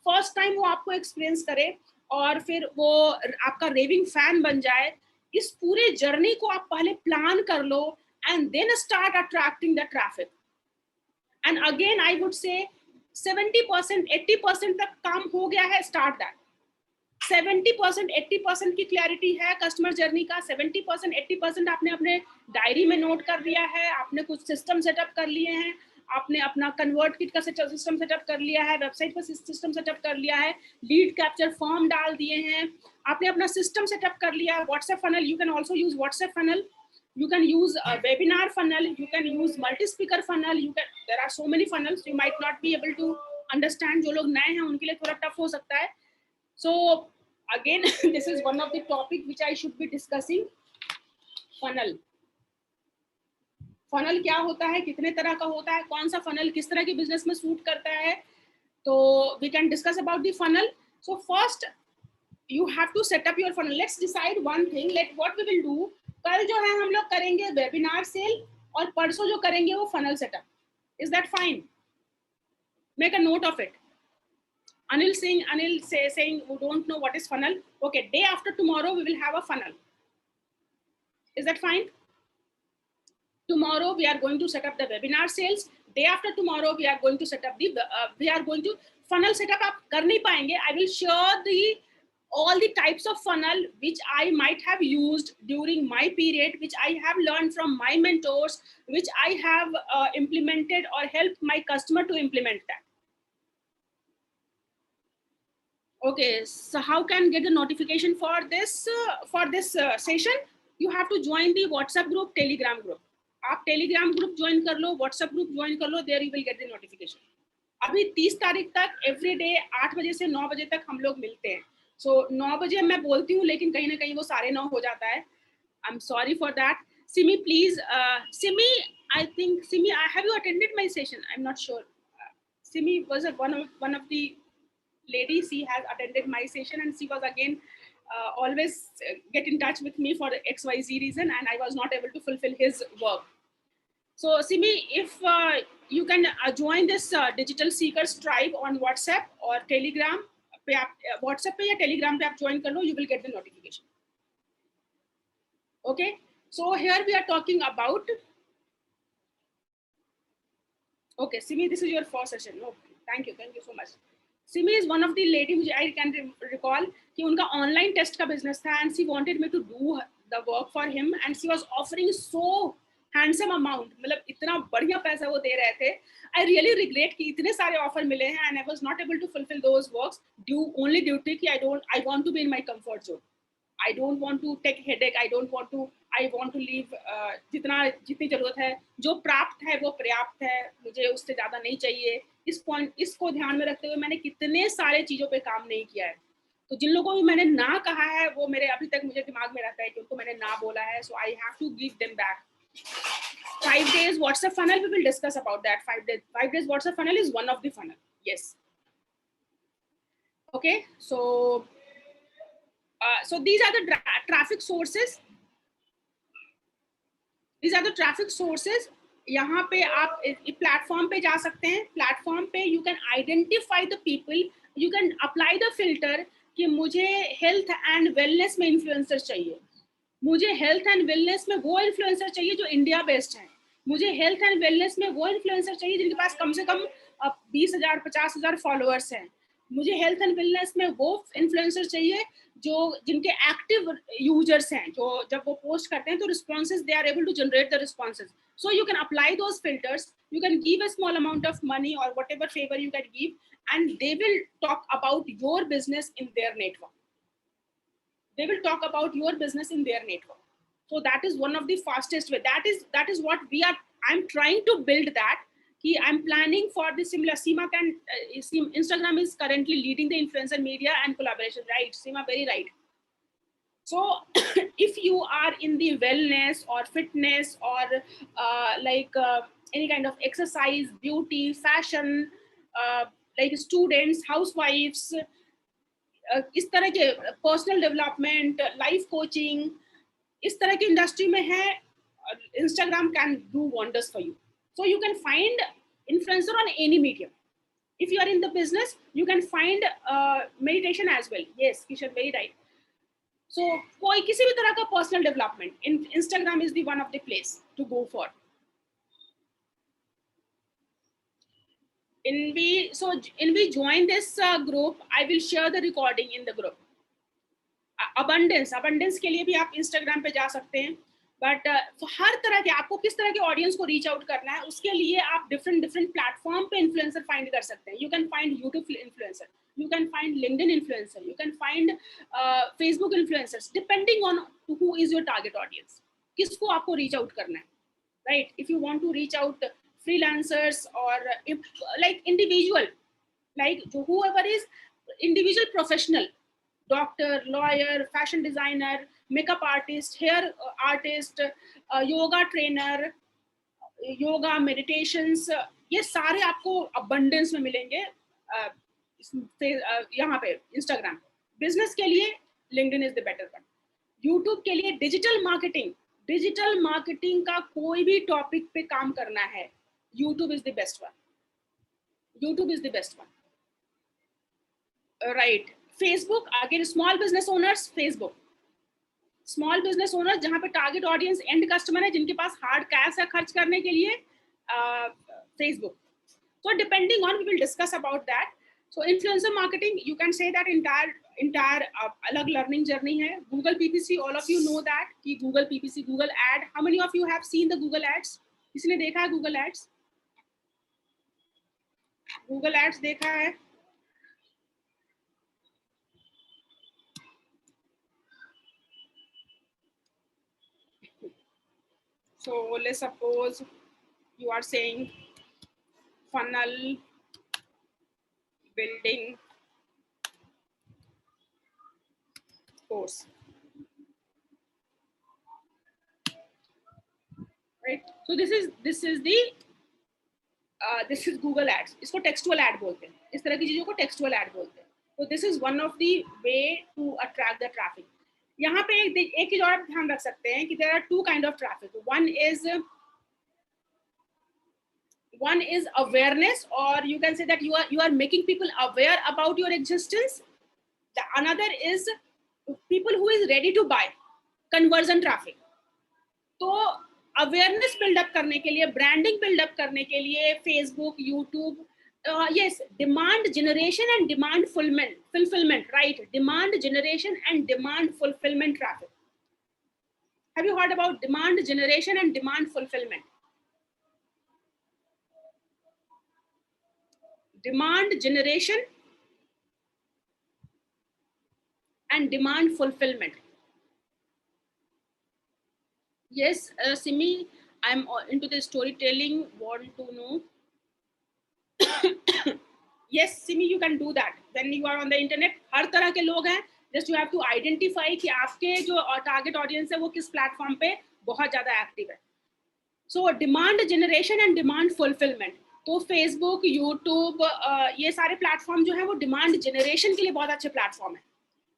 फर्स्ट टाइम वो आपको एक्सपीरियंस करे और फिर वो आपका रेविंग फैन बन जाए। इस पूरे जर्नी को आप पहले प्लान कर लो and then start attracting the traffic. And again I would say 70% 80% तक काम हो गया है, start that। 70% 80% की क्लैरिटी है कस्टमर जर्नी का, 70% 80% आपने अपने डायरी में नोट कर लिया है, आपने कुछ सिस्टम सेटअप कर लिए हैं, आपने अपना कन्वर्ट किट का सिस्टम सेटअप कर लिया है, वेबसाइट पर सिस्टम सेटअप कर लिया है, लीड कैप्चर फॉर्म डाल दिए हैं, आपने अपना सिस्टम सेटअप कर लिया है। WhatsApp funnel, you can also use WhatsApp funnel, you can use a webinar funnel, you can use multi-speaker funnel, there are so many funnels, you might not be able to understand। जो लोग नए हैं उनके लिए थोड़ा tough हो सकता है। So again this is one of the topic which I should be discussing। funnel क्या होता है, कितने तरह का होता है, कौन सा funnel किस तरह के बिजनेस में सूट करता है, तो we can discuss about the funnel। So first you have to set up your funnel। let's decide one thing, what we will do। कल जो है हम लोग करेंगे वेबिनार सेल और परसों जो करेंगे वो funnel setup. Is that fine? Make a note of it. Anil saying we don't know what is funnel। okay, day after tomorrow we will have a funnel। is that fine? Tomorrow we are going to set up the webinar sales, day after tomorrow we are going to set up the funnel setup। आप कर नहीं पाएंगे। I will share all the types of funnel which I might have used during my period, which I have learned from my mentors, which I have implemented or helped my customer to implement that। okay, so how can get the notification for this session? You have to join the WhatsApp group, Telegram group। आप Telegram group join कर लो, WhatsApp group join कर लो, there you will get the notification। अभी 30 तारीख तक every day 8 बजे से 9 बजे तक हम लोग मिलते हैं। So 9 बजे मैं बोलती हूँ लेकिन कहीं ना कहीं वो 9:30 हो जाता है। I'm sorry for that। Simi, please, Simi, I think Simi, have you attended my session? I'm not sure। Simi was one of the ladies, she has attended my session and she was again always get in touch with me for XYZ reason and I was not able to fulfill his work। So Simi, if you can join this digital seekers tribe on WhatsApp or Telegram पे आप WhatsApp पे या Telegram पे आप join कर लो, you will get the notification। okay, so here we are talking about, okay Simi, this is your first session। okay, thank you so much। Simi is one of the lady which I can recall कि उनका online test का business था and she wanted me to do the work for him and she was offering so handsome amount, मतलब इतना बढ़िया पैसा वो दे रहे थे। I really regret कि इतने सारे ऑफर मिले हैं and I was not able to fulfill those works only due to कि I want to be in my comfort zone। I don't want to take headache। I want to leave जितनी जरूरत है, जो प्राप्त है वो पर्याप्त है, मुझे उससे ज्यादा नहीं चाहिए। इसको ध्यान में रखते हुए मैंने कितने सारे चीजों पे काम नहीं किया है। तो जिन लोगों को मैंने ना कहा है वो मेरे अभी तक मुझे दिमाग में रहता है कि उनको मैंने ना बोला है। So I have to give them back। 5 days WhatsApp funnel, we will discuss about that। 5 days WhatsApp funnel is one of the funnel। yes, okay, so these are the traffic sources। these are the traffic sources। यहाँ पे आप platform पे जा सकते हैं। Platform पे you can identify the people, you can apply the filter कि मुझे हेल्थ एंड वेलनेस में इन्फ्लुएंसर चाहिए, मुझे हेल्थ एंड वेलनेस में वो इन्फ्लुएंसर चाहिए जो इंडिया बेस्ड है, मुझे हेल्थ एंड वेलनेस में वो इन्फ्लुएंसर चाहिए जिनके पास कम से कम 20,000 50,000 फॉलोअर्स हैं, मुझे हेल्थ एंड वेलनेस में वो इन्फ्लुएंसर चाहिए जो जिनके एक्टिव यूजर्स हैं, जो जब वो पोस्ट करते हैं तो responses they are able to generate the responses. So you can apply those filters, you can give a small amount of money or whatever favor you can give, and they will talk about your business in their network. They will talk about your business in their network. So that is one of the fastest way. That is what we are, I'm trying to build that. I'm planning for the similar. Seema can Instagram is currently leading the influencer media and collaboration, right? Seema, very right. So if you are in the wellness or fitness or any kind of exercise, beauty, fashion, like students, housewives, इस तरह के personal development, life coaching, इस तरह की industry में है, Instagram can do wonders for you. So you can find influencer on any medium. If you are in the business, you can find meditation as well. Yes, Kishan, very right. So कोई किसी भी तरह का personal development, Instagram is the one of the place to go for. In we join this group, I will share the recording in the group. abundance के लिए भी आप Instagram पे जा सकते हैं, बट हर तरह के, आपको किस तरह के ऑडियंस को रीच आउट करना है उसके लिए आप डिफरेंट प्लेटफॉर्म पे इन्फ्लुएंसर फाइंड कर सकते हैं. You can find YouTube influencer, you can find LinkedIn influencer, you can find Facebook influencers, depending on who is your target audience, किसको आपको reach out करना है, right? If you want to reach out freelancers or if like individual, like whoever is individual professional, doctor, lawyer, fashion designer, makeup artist, hair artist, yoga trainer, yoga meditations, ये सारे आपको abundance में मिलेंगे यहाँ पे Instagram. Business के लिए LinkedIn is the better one. YouTube के लिए डिजिटल मार्केटिंग का कोई भी टॉपिक पे काम करना है, YouTube is the best one. Right. Facebook again, small business owners, Facebook small business owners जहाँ पे टारगेट ऑडियंस एंड कस्टमर है, जिनके पास हार्ड कैश है खर्च करने के लिए, Facebook. So depending on, we will discuss about that. So influencer marketing, you can say that entire अलग learning journey है. Google PPC, all of you know that कि Google PPC, Google ad. How many of you have seen the Google ads? किसी ने देखा है Google ads? Google ads देखा है? So let's suppose you are saying funnel building course, right? So this is Google ads. इसको textual ad बोलते हैं. इस तरह की चीजों को textual ad बोलते हैं. So this is one of the way to attract the traffic. यहाँ पे एक चीज और ध्यान रख सकते हैं कि there are two kind of traffic. One is awareness, or you can say that you are making people aware about your existence. The another is people who is ready to buy, conversion traffic. तो awareness buildup करने के लिए, branding buildup करने के लिए Facebook, YouTube, yes, demand generation and demand fulfillment, right? Demand generation and demand fulfillment traffic. Have you heard about demand generation and demand fulfillment? Demand generation and demand fulfillment. Yes, Simi, I'm into the storytelling, want to know. Yes, Simi, you can do that. When you are on the internet, हर तरह के लोग हैं. Just you have to identify कि आपके जो target audience है वो किस platform पे बहुत ज़्यादा active है. So demand generation and demand fulfillment. तो Facebook, YouTube, ये सारे प्लेटफॉर्म जो है वो डिमांड जनरेशन के लिए बहुत अच्छे प्लेटफॉर्म है,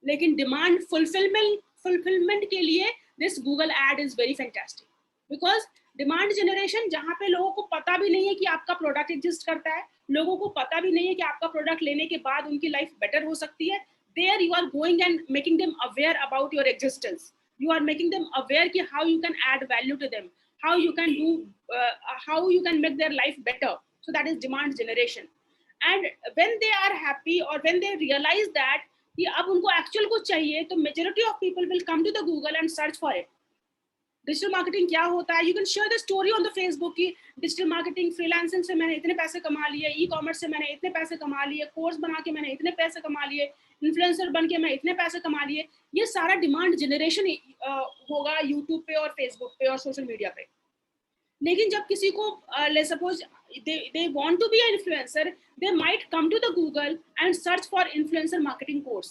लेकिन डिमांड फुलफिलमेंट के लिए this Google ad is very fantastic. Because demand generation जहाँ पे लोगों को पता भी नहीं है कि आपका प्रोडक्ट एग्जिस्ट करता है, लोगों को पता भी नहीं है कि आपका प्रोडक्ट लेने के बाद उनकी लाइफ बेटर हो सकती है, there you are going and making them aware about your existence. You are making them aware कि how you can add value to them, how you can do, how you can make their life better. So that is demand generation. And when they are happy और when they realise that कि अब उनको actual कुछ चाहिए, तो majority of people will come to the Google and search for it. Digital marketing क्या होता है, you can share the story on the Facebook की डिजिटल मार्केटिंग फ्रीलांसिंग से मैंने इतने पैसे कमा लिए, ई कॉमर्स से मैंने इतने पैसे कमा लिए, कोर्स बना के मैंने इतने पैसे कमा लिए, इन्फ्लुएंसर बन के मैं इतने पैसे कमा लिए। ये सारा डिमांड जनरेशन होगा यूट्यूब पे और फेसबुक पे और सोशल मीडिया पे। लेकिन जब किसी को ले suppose they want to be an influencer, they might come to the Google and search for influencer marketing course,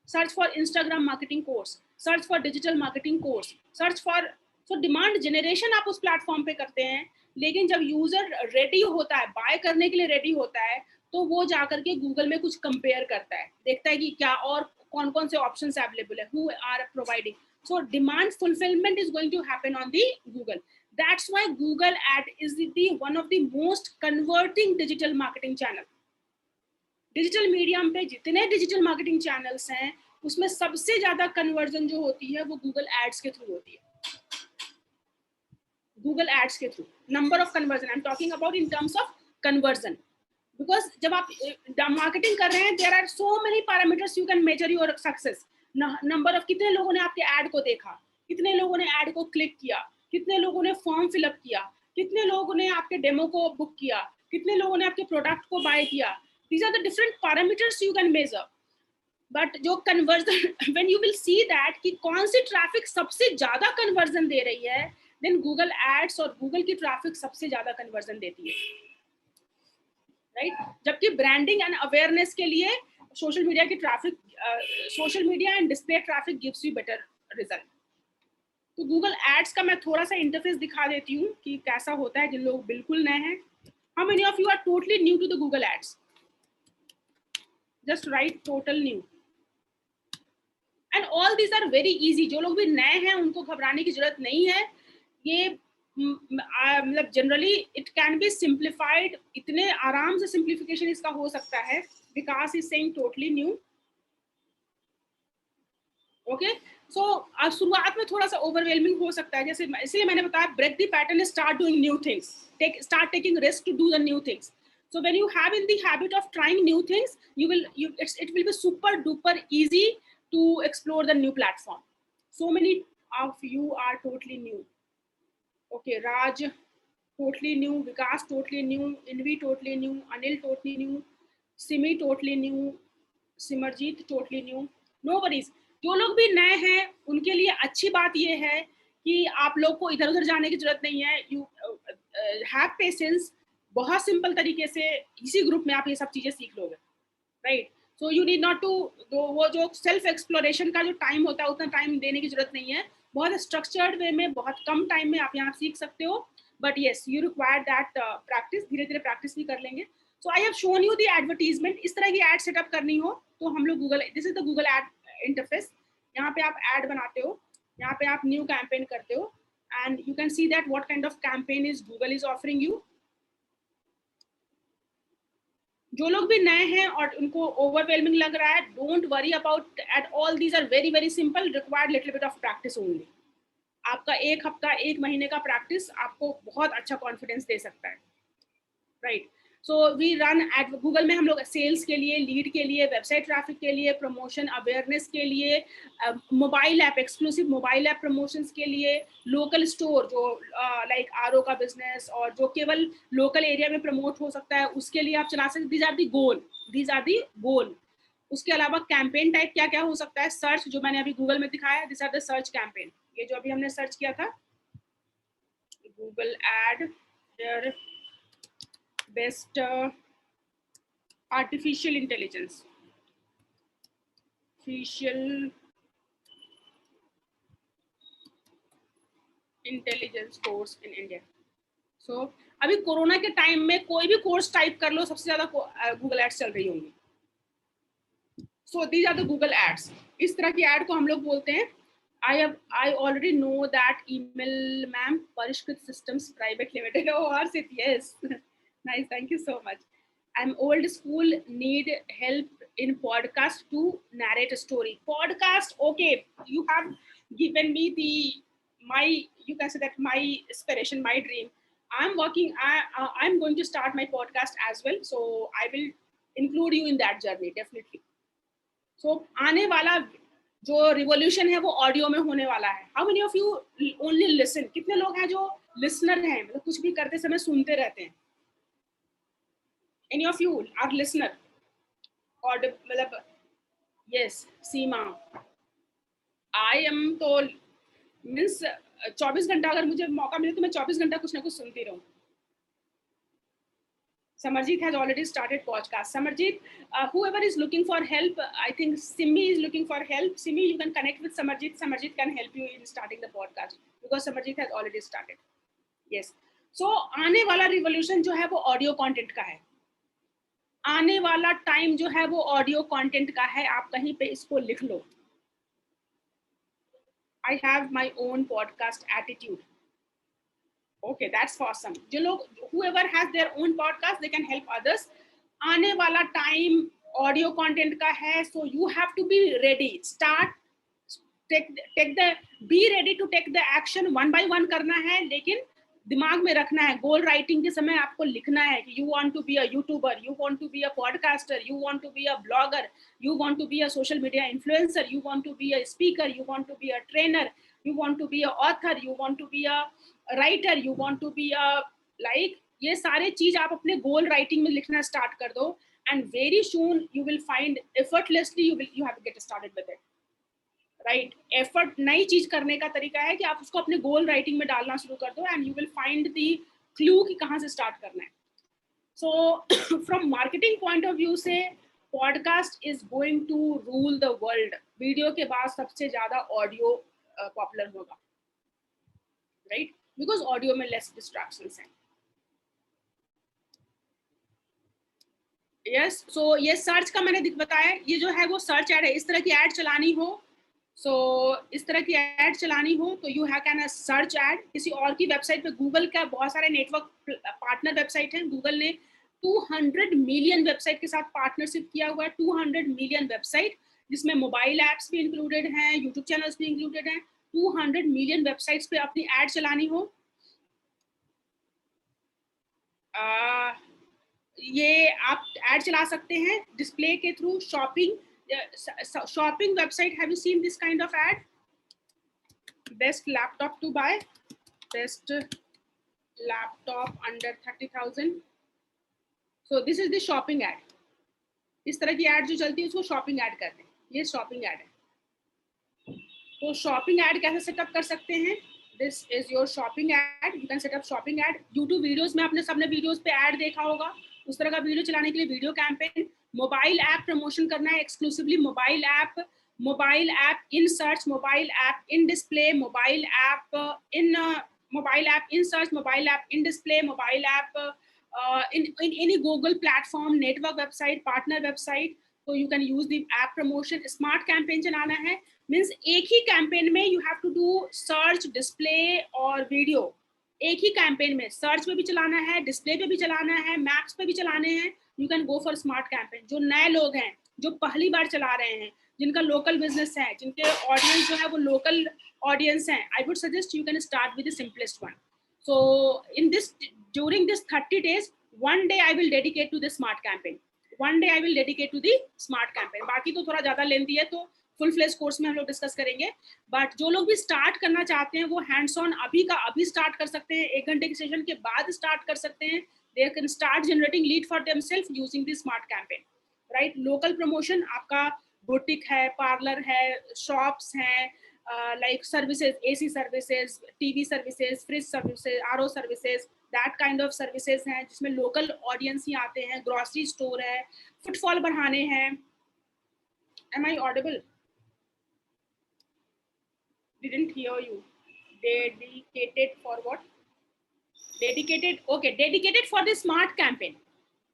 search for Instagram marketing course, search for digital marketing course, search for, so demand generation आप उस platform पे करते हैं। लेकिन जब user ready होता है, bye करने के लिए रेडी होता है, तो वो जाकर के गूगल में कुछ कंपेयर करता है, देखता है कि क्या और कौन कौन से ऑप्शंस अवेलेबल है, who are providing, so demand fulfillment is going to happen on the Google. That's why Google ad is the one of the most converting digital marketing channel. Digital medium पे जितने digital marketing channels हैं, उसमें सबसे ज्यादा conversion जो होती है वो गूगल एड्स के थ्रू होती है। गूगल एड्स के through number of conversion, I am talking about in terms of conversion, because जब आप मार्केटिंग कर रहे हैं, there are so many parameters you can measure your success. Number of कितने लोगों ने आपके ऐड को देखा, कितने लोगों ने ऐड को क्लिक किया, कितने लोगों ने फॉर्म फिलअप किया, कितने लोगों ने आपके डेमो को बुक किया, कितने लोगों ने आपके प्रोडक्ट को बाय किया। These are the different parameters you can measure. But जो conversion when you will see that कि कौन सी ट्रैफिक सबसे ज्यादा कन्वर्जन दे रही है, देन गूगल एड्स और गूगल की ट्रैफिक सबसे ज्यादा कन्वर्जन देती है, राइट। जबकि ब्रांडिंग एंड अवेयरनेस के लिए सोशल मीडिया की traffic, social media and display traffic gives you better result. तो गूगल एड्स का मैं थोड़ा सा इंटरफेस दिखा देती हूँ कि कैसा होता है जिन लोग बिल्कुल नए हैं। How many of you are totally new to the Google ads? Just right total new. And all these are very easy. जो लोग भी नए हैं उनको घबराने की जरूरत नहीं है। ये मतलब generally it can be simplified, इतने आराम से सिंप्लीफिकेशन इसका हो सकता है। Vikas is saying totally new. Okay, so शुरुआत में थोड़ा सा ओवरवेलमिंग हो सकता है, जैसे इसलिए मैंने बताया break the pattern, start doing new things, start taking risk to do the new things. So when you have in the habit of trying new things, it will be super duper easy to explore the new platform. So many of you are totally new. Okay, Raj totally new, Vikas totally new, Invi totally new, Anil totally new, Simi totally new, Simarjeet totally new. No worries, जो लोग भी नए हैं उनके लिए अच्छी बात ये है कि आप लोग को इधर उधर जाने की जरूरत नहीं है। यू हैव पेशेंस, बहुत सिंपल तरीके से इसी ग्रुप में आप ये सब चीजें सीख लोगे, right. So you need not to, वो जो सेल्फ एक्सप्लोरेशन का जो टाइम होता है उतना टाइम देने की जरूरत नहीं है। बहुत स्ट्रक्चर्ड वे में बहुत कम टाइम में आप यहाँ सीख सकते हो। But yes, you require that practice, धीरे धीरे प्रैक्टिस भी कर लेंगे। So I have shown you the advertisement. इस तरह की एड सेटअप करनी हो तो हम लोग Google, this is the Google ad interface. यहाँ पे आप एड बनाते हो, यहाँ पे आप न्यू कैंपेन करते हो, and you can see that what kind of campaign is Google is offering you. जो लोग भी नए हैं और उनको ओवरवेलमिंग लग रहा है, don't worry about at all, these are very very simple, required little bit of practice only. आपका एक हफ्ता, एक महीने का प्रैक्टिस आपको बहुत अच्छा कॉन्फिडेंस दे सकता है, right. So we run at Google में हम लोग सेल्स के लिए, लीड के लिए, वेबसाइट ट्रैफिक के लिए, प्रमोशन अवेयरनेस के लिए, mobile app, exclusive mobile app promotions के लिए, लोकल स्टोर जो लाइक आरओ का बिजनेस और जो केवल लोकल एरिया में प्रमोट हो सकता है उसके लिए आप चला सकते। These are the goal, these are the goal. उसके अलावा कैंपेन टाइप क्या क्या हो सकता है, सर्च जो मैंने अभी गूगल में दिखाया, this are the search campaign. ये जो अभी हमने सर्च किया था Google ad, there best artificial intelligence course in India. So अभी कोरोना के टाइम में कोई भी कोर्स टाइप कर लो, सबसे ज्यादा गूगल एड्स चल रही होंगी। So these are the Google ads. इस तरह की एड को हम लोग बोलते हैं, I already know that email, ma'am, Parishkrit Systems Private Limited. Oh, Arsit, yes. Nice, thank you so much. I'm old school, need help in podcast to narrate a story. Podcast, okay. You have given me you can say that my inspiration, my dream. I'm going to start my podcast as well. So I will include you in that journey definitely. So आने वाला जो revolution है वो audio में होने वाला है. How many of you only listen? कितने लोग हैं जो लिसनर हैं, मतलब कुछ भी करते समय सुनते रहते हैं? Any of you are listener? और मतलब yes, सीमा. I am तो मीन्स 24 घंटा अगर मुझे मौका मिले तो मैं 24 घंटा कुछ ना कुछ सुनती रहूं. Samarjit has already started podcast. Samarjit, whoever is looking for help, I think Simi is looking for help. Simi, you can connect with Samarjit. Samarjit can help you in starting the podcast because Samarjit has already started. Yes. So आने वाला revolution जो है वो audio content का है. आने वाला time जो है वो ऑडियो कंटेंट का है. आप कहीं पे इसको लिख लो. I have my own podcast attitude. Okay, that's awesome. जो लोग, whoever has their own podcast, they can help others. आने वाला टाइम ऑडियो कंटेंट का है, so you have to be ready. Be ready to take the action. one by one करना है, लेकिन दिमाग में रखना है. गोल राइटिंग के समय आपको लिखना है कि you want to be a YouTuber, you want to be a podcaster, you want to be a blogger, you want to be a social media influencer, you want to be a speaker, you want to be a trainer, you want to be a author, you want to be a writer, you want to be a like, ये सारे चीज आप अपने गोल writing में लिखना start कर दो, and very soon you will find effortlessly you have to get started with it. Right. Effort नई चीज करने का तरीका है कि आप उसको अपने गोल राइटिंग में डालना शुरू कर दो, and you will find the clue कि कहाँ से स्टार्ट करना है. So from marketing point of view से podcast is going to rule the world. Video के बाद सबसे ज्यादा ऑडियो पॉपुलर होगा, राइट, बिकॉज ऑडियो में लेस डिस्ट्रैक्शंस हैं. यस, सो ये सर्च का मैंने बताया, ये जो है वो सर्च एड है. इस तरह की एड चलानी हो, इस तरह की एड चलानी हो तो you have can search add किसी और की वेबसाइट पे. गूगल का बहुत सारे नेटवर्क पार्टनर वेबसाइट हैं. गूगल ने 200 मिलियन वेबसाइट के साथ पार्टनरशिप किया हुआ है. 200 मिलियन वेबसाइट, जिसमें मोबाइल एप्स भी इंक्लूडेड हैं, यूट्यूब चैनल्स भी इंक्लूडेड हैं. 200 मिलियन वेबसाइट्स पे अपनी एड चलानी हो, ये आप एड चला सकते हैं डिस्प्ले के through. shopping website, have you seen this kind of ad? Best laptop to buy, best laptop under 30,000. so this is the shopping ad. इस तरह की ad जो चलती है उसको shopping ad कहते हैं. ये shopping ad है. तो shopping ad कैसे सेटअप कर सकते हैं? This is your shopping ad. You can set up shopping ad. YouTube videos में आपने सबने वीडियोस पे ad देखा होगा. उस तरह का वीडियो चलाने के लिए video campaign. Mobile app promotion करना है, exclusively mobile app in search, mobile app in display, mobile app in search, mobile app in display, mobile app in any Google platform, network website, partner website. So you can use the app promotion. Smart campaign चलाना है, means एक ही campaign में you have to do search, display और video. एक ही campaign में search पे भी चलाना है, डिस्प्ले पे भी चलाना है, मैप्स पे भी चलाने हैं. You can go for smart campaign. जो नए लोग हैं, जो पहली बार चला रहे हैं, जिनका लोकल बिजनेस है, जिनके ऑडियंस जो है वो लोकल ऑडियंस है, आई would suggest you can start with the simplest one. So in this during this 30 days, one day I will dedicate to the smart campaign. One day I will dedicate to the smart campaign. बाकी तो थोड़ा ज्यादा lengthy है, तो full fledge course में हम लोग discuss करेंगे. बट जो लोग भी स्टार्ट करना चाहते हैं वो हैंड्स ऑन अभी का अभी स्टार्ट कर सकते हैं. 1 घंटे के सेशन के बाद स्टार्ट कर सकते हैं. They can start generating lead for themselves using the smart campaign. Right. Local promotion, आपका बुटीक है, पार्लर है, शॉप्स हैं, like services, AC services, TV services, fridge services, RO services, that kind of services हैं जिसमें local audience ही आते हैं. grocery store है, footfall बढ़ाने हैं. Am I audible? Didn't hear you. Dedicated for what? Dedicated, okay, dedicated for the smart campaign.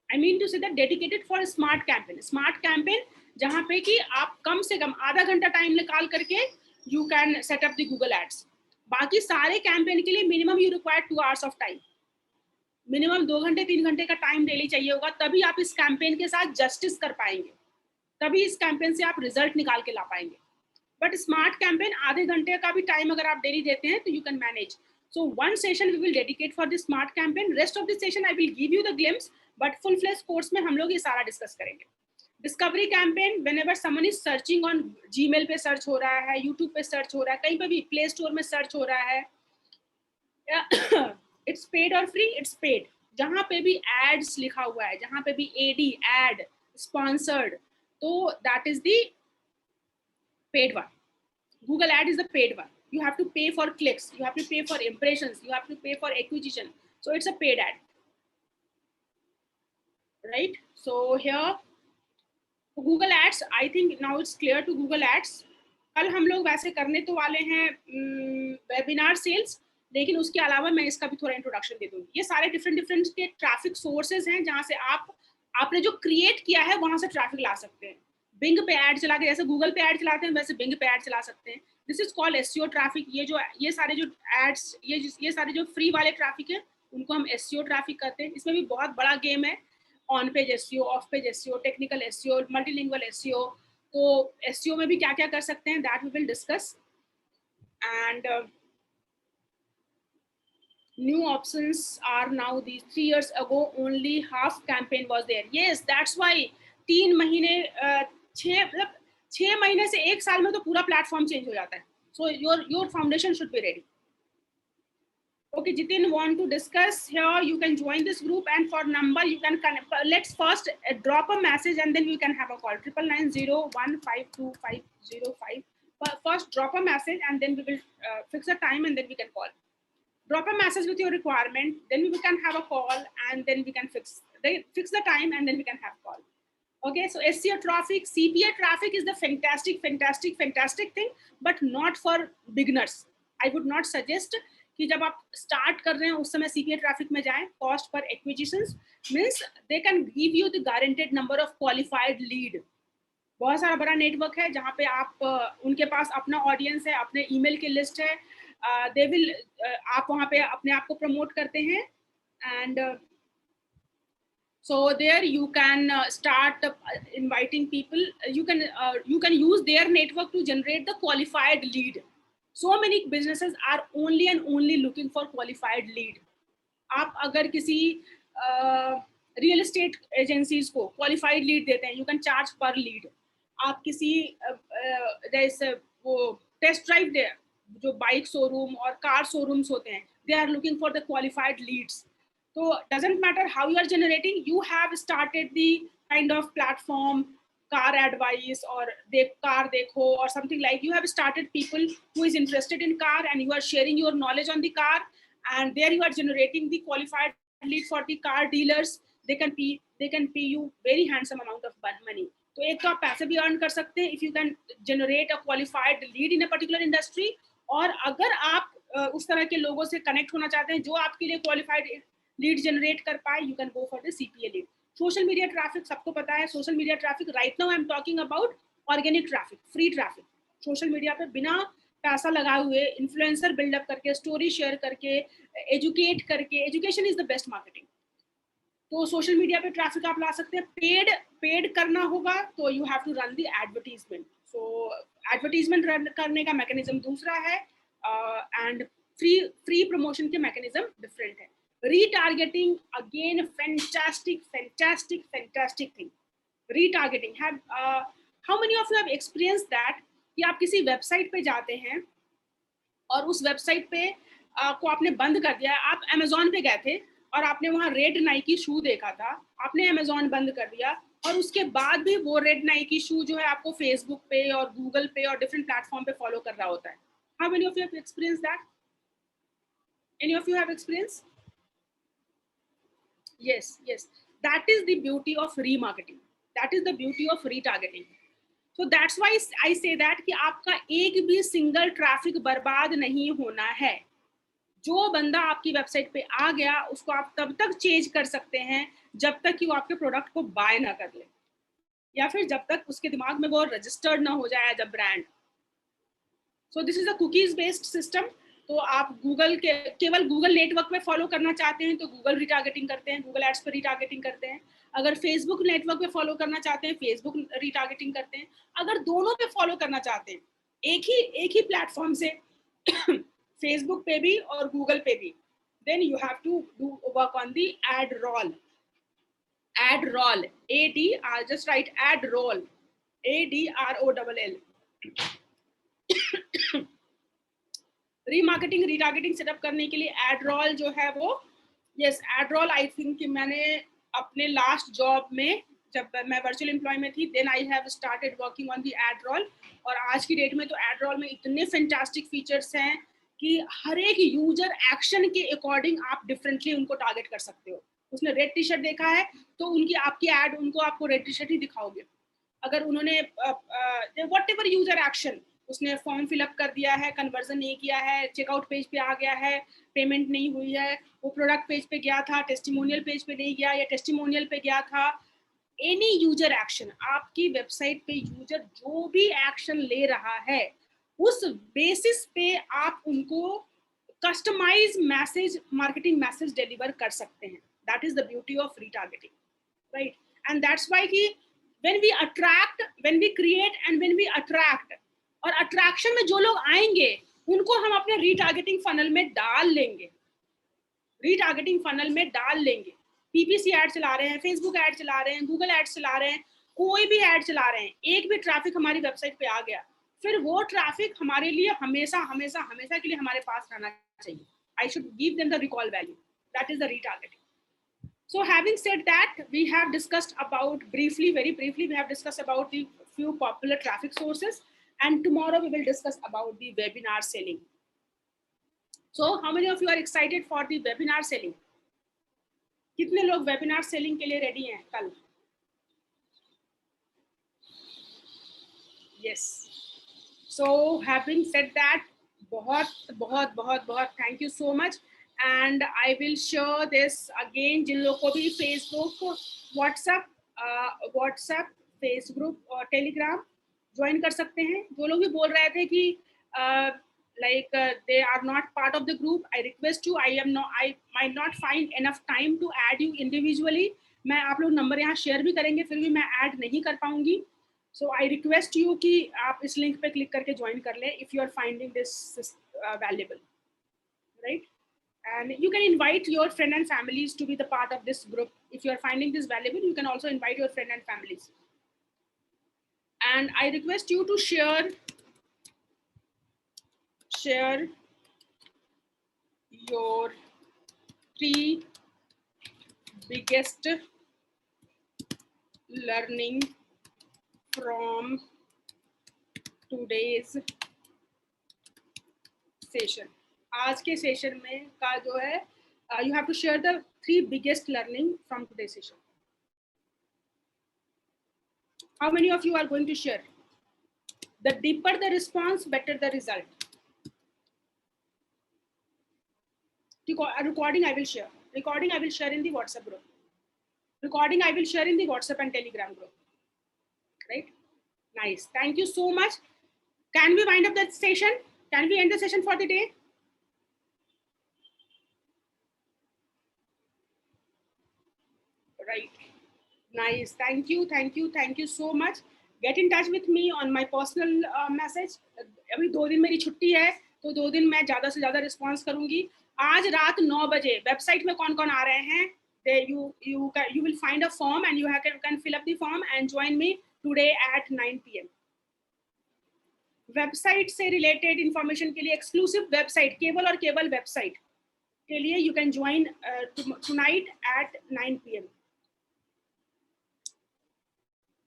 I mean to say that dedicated for a smart campaign. Smart campaign जहाँ पे कि आप कम से कम आधा घंटा टाइम निकाल करके you can set up the Google ads. बाकी सारे कैंपेन के लिए minimum you require 2 hours of time. Minimum 2 घंटे 3 घंटे का टाइम डेली चाहिए होगा, तभी आप इस कैंपेन के साथ जस्टिस कर पाएंगे, तभी इस कैंपेन से आप रिजल्ट निकाल के ला पाएंगे. बट स्मार्ट कैंपेन आधे घंटे का भी टाइम अगर आप डेली देते हैं तो you can manage. So one session we will dedicate for the smart campaign. Rest of the session I will give you the glimpse, but full fledged course में हम लोग ये सारा डिस्कस करेंगे. Discovery campaign, whenever someone is searching on Gmail पे search हो रहा है, YouTube पे सर्च हो रहा है, कहीं पे भी प्ले स्टोर में सर्च हो रहा है, इट्स पेड और फ्री, इट्स पेड. जहाँ पे भी एड्स लिखा हुआ है, जहाँ पे भी एडी, एड, स्पॉन्सर्ड, तो that is the paid one. Google ad is the paid one. You have to pay for clicks, you have to pay for impressions, you have to pay for acquisition. So it's a paid ad, right? So here Google ads, I think now it's clear to Google ads. कल हम लोग वैसे करने तो वाले हैं webinar sales, लेकिन उसके अलावा मैं इसका भी थोड़ा इंट्रोडक्शन दे दूंगी. ये सारे डिफरेंट के ट्रैफिक सोर्सेज हैं जहां से आपने जो क्रिएट किया है वहां से ट्रैफिक ला सकते हैं. बिंग पे ऐड चला के, जैसे गूगल पे ऐड चलाते हैं वैसे बिंग पे ऐड चला सकते हैं. This is called SEO traffic. ये सारे जो एड्स, ये सारे जो फ्री वाले ट्रैफिक है उनको हम एसईओ ट्रैफिक कहते हैं. इसमें भी बहुत बड़ा गेम है. On page SEO, off page SEO, technical SEO, multilingual SEO. तो एसईओ में भी क्या क्या कर सकते हैं, that we will discuss. And new options are now. These 3 years ago only half campaign was there. Yes, that's why 3 महीने 6 महीने से 1 साल में तो पूरा प्लेटफॉर्म चेंज हो जाता है. So your foundation should be ready. Okay, Jitin want to discuss here. You can join this group, and for number you can connect. Let's first drop a message and then we can have a call. 9990152505. First drop a message and then we will fix a time and then we can call. Drop a message with your requirement, then we can have a call and then we can fix the time and then we can have call. Okay, so SEO traffic, CPA traffic is the fantastic thing, but not for beginners. I would not suggest कि जब आप start कर रहे हैं उस समय CPA traffic में जाएं. Cost per acquisitions means they can give you the guaranteed number of qualified lead. बहुत सारा बड़ा नेटवर्क है जहाँ पे आप उनके पास अपना ऑडियंस है, अपने ईमेल की लिस्ट है. दे विल आप वहाँ पे अपने आप को प्रमोट करते हैं. And so there you can start inviting people. You can use their network to generate the qualified lead. So many businesses are only and only looking for qualified lead. आप अगर किसी रियल एस्टेट एजेंसीज को qualified lead देते हैं, you can charge per lead. आप किसी जैसे वो टेस्ट ड्राइव दे, जो बाइक शोरूम और कार शोरूम्स होते हैं, they are looking for the qualified leads. तो doesn't matter how you are generating, you have started the kind of platform, car advice or car dekho or something like. You have started people who is interested in car and you are sharing your knowledge on the car, and there you are generating the qualified lead for the car dealers. They can pay you very handsome amount of money. तो एक तो आप पैसे भी earn कर सकते हैं if you can generate a qualified lead in a particular industry. और अगर आप उस तरह के लोगों से कनेक्ट होना चाहते हैं जो आपके लिए क्वालिफाइड लीड जनरेट कर पाए, you can go for the CPA lead. Social media traffic सबको पता है. Social media traffic right now I am talking about organic traffic, free traffic. Social media पे बिना पैसा लगाए हुए इन्फ्लुएंसर बिल्डअप करके, स्टोरी शेयर करके, एजुकेट करके. Education is the best marketing. तो सोशल मीडिया पे ट्रैफिक आप ला सकते हैं. पेड करना होगा तो you have to run the advertisement. So advertisement run करने का मैकेनिज्म दूसरा है, एंड फ्री प्रमोशन के मैकेनिज्म डिफरेंट है. Retargeting, again, fantastic thing. Retargeting, how many of you have experienced that कि आप किसी वेबसाइट पे जाते हैं और उस वेबसाइट पे को आपने बंद कर दिया. आप अमेजोन पे गए थे और आपने वहाँ रेड नाइकी शू देखा था, आपने अमेजोन बंद कर दिया, और उसके बाद भी वो रेड नाइकी शू जो है आपको फेसबुक पे और गूगल पे और डिफरेंट प्लेटफॉर्म पे फॉलो कर रहा होता है. How many of you have experienced that? Any of you have experienced? Yes. That is the beauty of remarketing. That is the beauty of retargeting. So that's why I say that कि आपका एक भी single traffic बर्बाद नहीं होना है. जो बंदा आपकी वेबसाइट पे आ गया उसको आप तब तक चेंज कर सकते हैं जब तक कि वो आपके प्रोडक्ट को बाय ना कर ले, या फिर जब तक उसके दिमाग में वो रजिस्टर्ड ना हो जाए as a brand. So this is a cookies based system. तो आप केवल गूगल नेटवर्क पे फॉलो करना चाहते हैं तो गूगल रिटारगेटिंग करते हैं, गूगल एड्स पर रिटारगेटिंग करते हैं. अगर फेसबुक नेटवर्क पे फॉलो करना चाहते हैं, फेसबुक रिटारगेटिंग करते हैं. अगर दोनों पे फॉलो करना चाहते हैं, एक ही प्लेटफॉर्म से फेसबुक पे भी और गूगल पे भी. Then you have to work on the ad roll. Ad roll. I'll just write ad roll. ADROLL. Remarketing retargeting setup करने के लिए एड रोल जो है वो, yes ad roll I think कि मैंने अपने लास्ट जॉब में जब मैं वर्चुअल एम्प्लॉय में थी then I have started working on the ad roll. और आज की डेट में तो एड रोल में इतने फैंटास्टिक फीचर्स हैं कि हर एक यूजर एक्शन के अकॉर्डिंग आप डिफरेंटली उनको टारगेट कर सकते हो. उसने रेड टी शर्ट देखा है तो उनकी आपकी एड उनको आपको रेड टी शर्ट ही दिखाओगे. अगर उन्होंने व्हाटएवर यूजर एक्शन, उसने फॉर्म फिलअप कर दिया है, कन्वर्जन नहीं किया है, चेकआउट पेज पे आ गया है, पेमेंट नहीं हुई है, वो प्रोडक्ट पेज पे गया था, टेस्टिमोनियल पेज पे नहीं गया या टेस्टिमोनियल पे गया था, एनी यूजर एक्शन, आपकी वेबसाइट पे यूजर जो भी एक्शन ले रहा है उस बेसिस पे आप उनको customise message, marketing message deliver कर सकते हैं. That is the beauty of retargeting, right? And that's why कि when we attract, when we create and when we attract, और अट्रैक्शन में जो लोग आएंगे उनको हम अपने रीटारगेटिंग फनल में डाल लेंगे, रीटारगेटिंग फनल में डाल लेंगे. पीपीसी एड चला रहे हैं, फेसबुक एड चला रहे हैं, गूगल एड चला रहे हैं, कोई भी एड चला रहे हैं, एक भी ट्रैफिक हमारी वेबसाइट पे आ गया, फिर वो ट्रैफिक हमारे लिए हमेशा हमेशा हमेशा के लिए हमारे पास रहना चाहिए. I should give them the recall value. That is the retargeting. So having said that, we have discussed about very briefly, we have discussed about the few popular traffic sources, and tomorrow we will discuss about the webinar selling. So how many of you are excited for the webinar selling? कितने लोग webinar selling के लिए ready हैं कल? Yes. So having said that, बहुत thank you so much. And I will share this again. जिन लोगों को भी Facebook, WhatsApp, Facebook और Telegram ज्वाइन कर सकते हैं. जो लोग भी बोल रहे थे कि they are not part of the group, I request you. I might not find enough time to add you individually. मैं आप लोग नंबर यहाँ शेयर भी करेंगे फिर भी मैं ऐड नहीं कर पाऊंगी. So I request you कि आप इस लिंक पे क्लिक करके ज्वाइन कर लें if you are finding this valuable, right? And you can invite your friends and families to be the part of this group. If you are finding this valuable, you can also invite your friends and families. And I request you to share your 3 biggest learning from today's session. आज के session में का जो है you have to share the 3 biggest learning from today's session. How many of you are going to share? The deeper the response, better the result. Recording I will share. Recording I will share in the WhatsApp group. Recording I will share in the WhatsApp and Telegram group. Right? Nice. Thank you so much. Can we wind up that session? Can we end the session for the day? Right. Nice. Thank you so much. Get in touch with me on my personal message. अभी 2 दिन मेरी छुट्टी है तो 2 दिन मैं ज़्यादा से ज़्यादा रिस्पॉन्स करूंगी. आज रात 9 बजे वेबसाइट में कौन कौन आ रहे हैं, you will find a form and you can fill up the form and join me today at 9 PM. Website से रिलेटेड इंफॉर्मेशन के लिए एक्सक्लूसिव वेबसाइट, केबल और केबल वेबसाइट के लिए you can join tonight at 9 PM.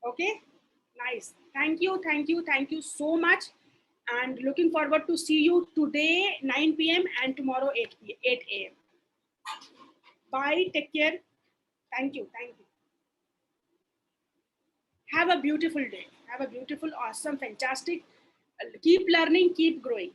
Okay, nice. Thank you so much, and looking forward to see you today 9 PM and tomorrow 8 AM. Bye, take care. Thank you. Have a beautiful day. Have a beautiful, awesome, fantastic. Keep learning, keep growing.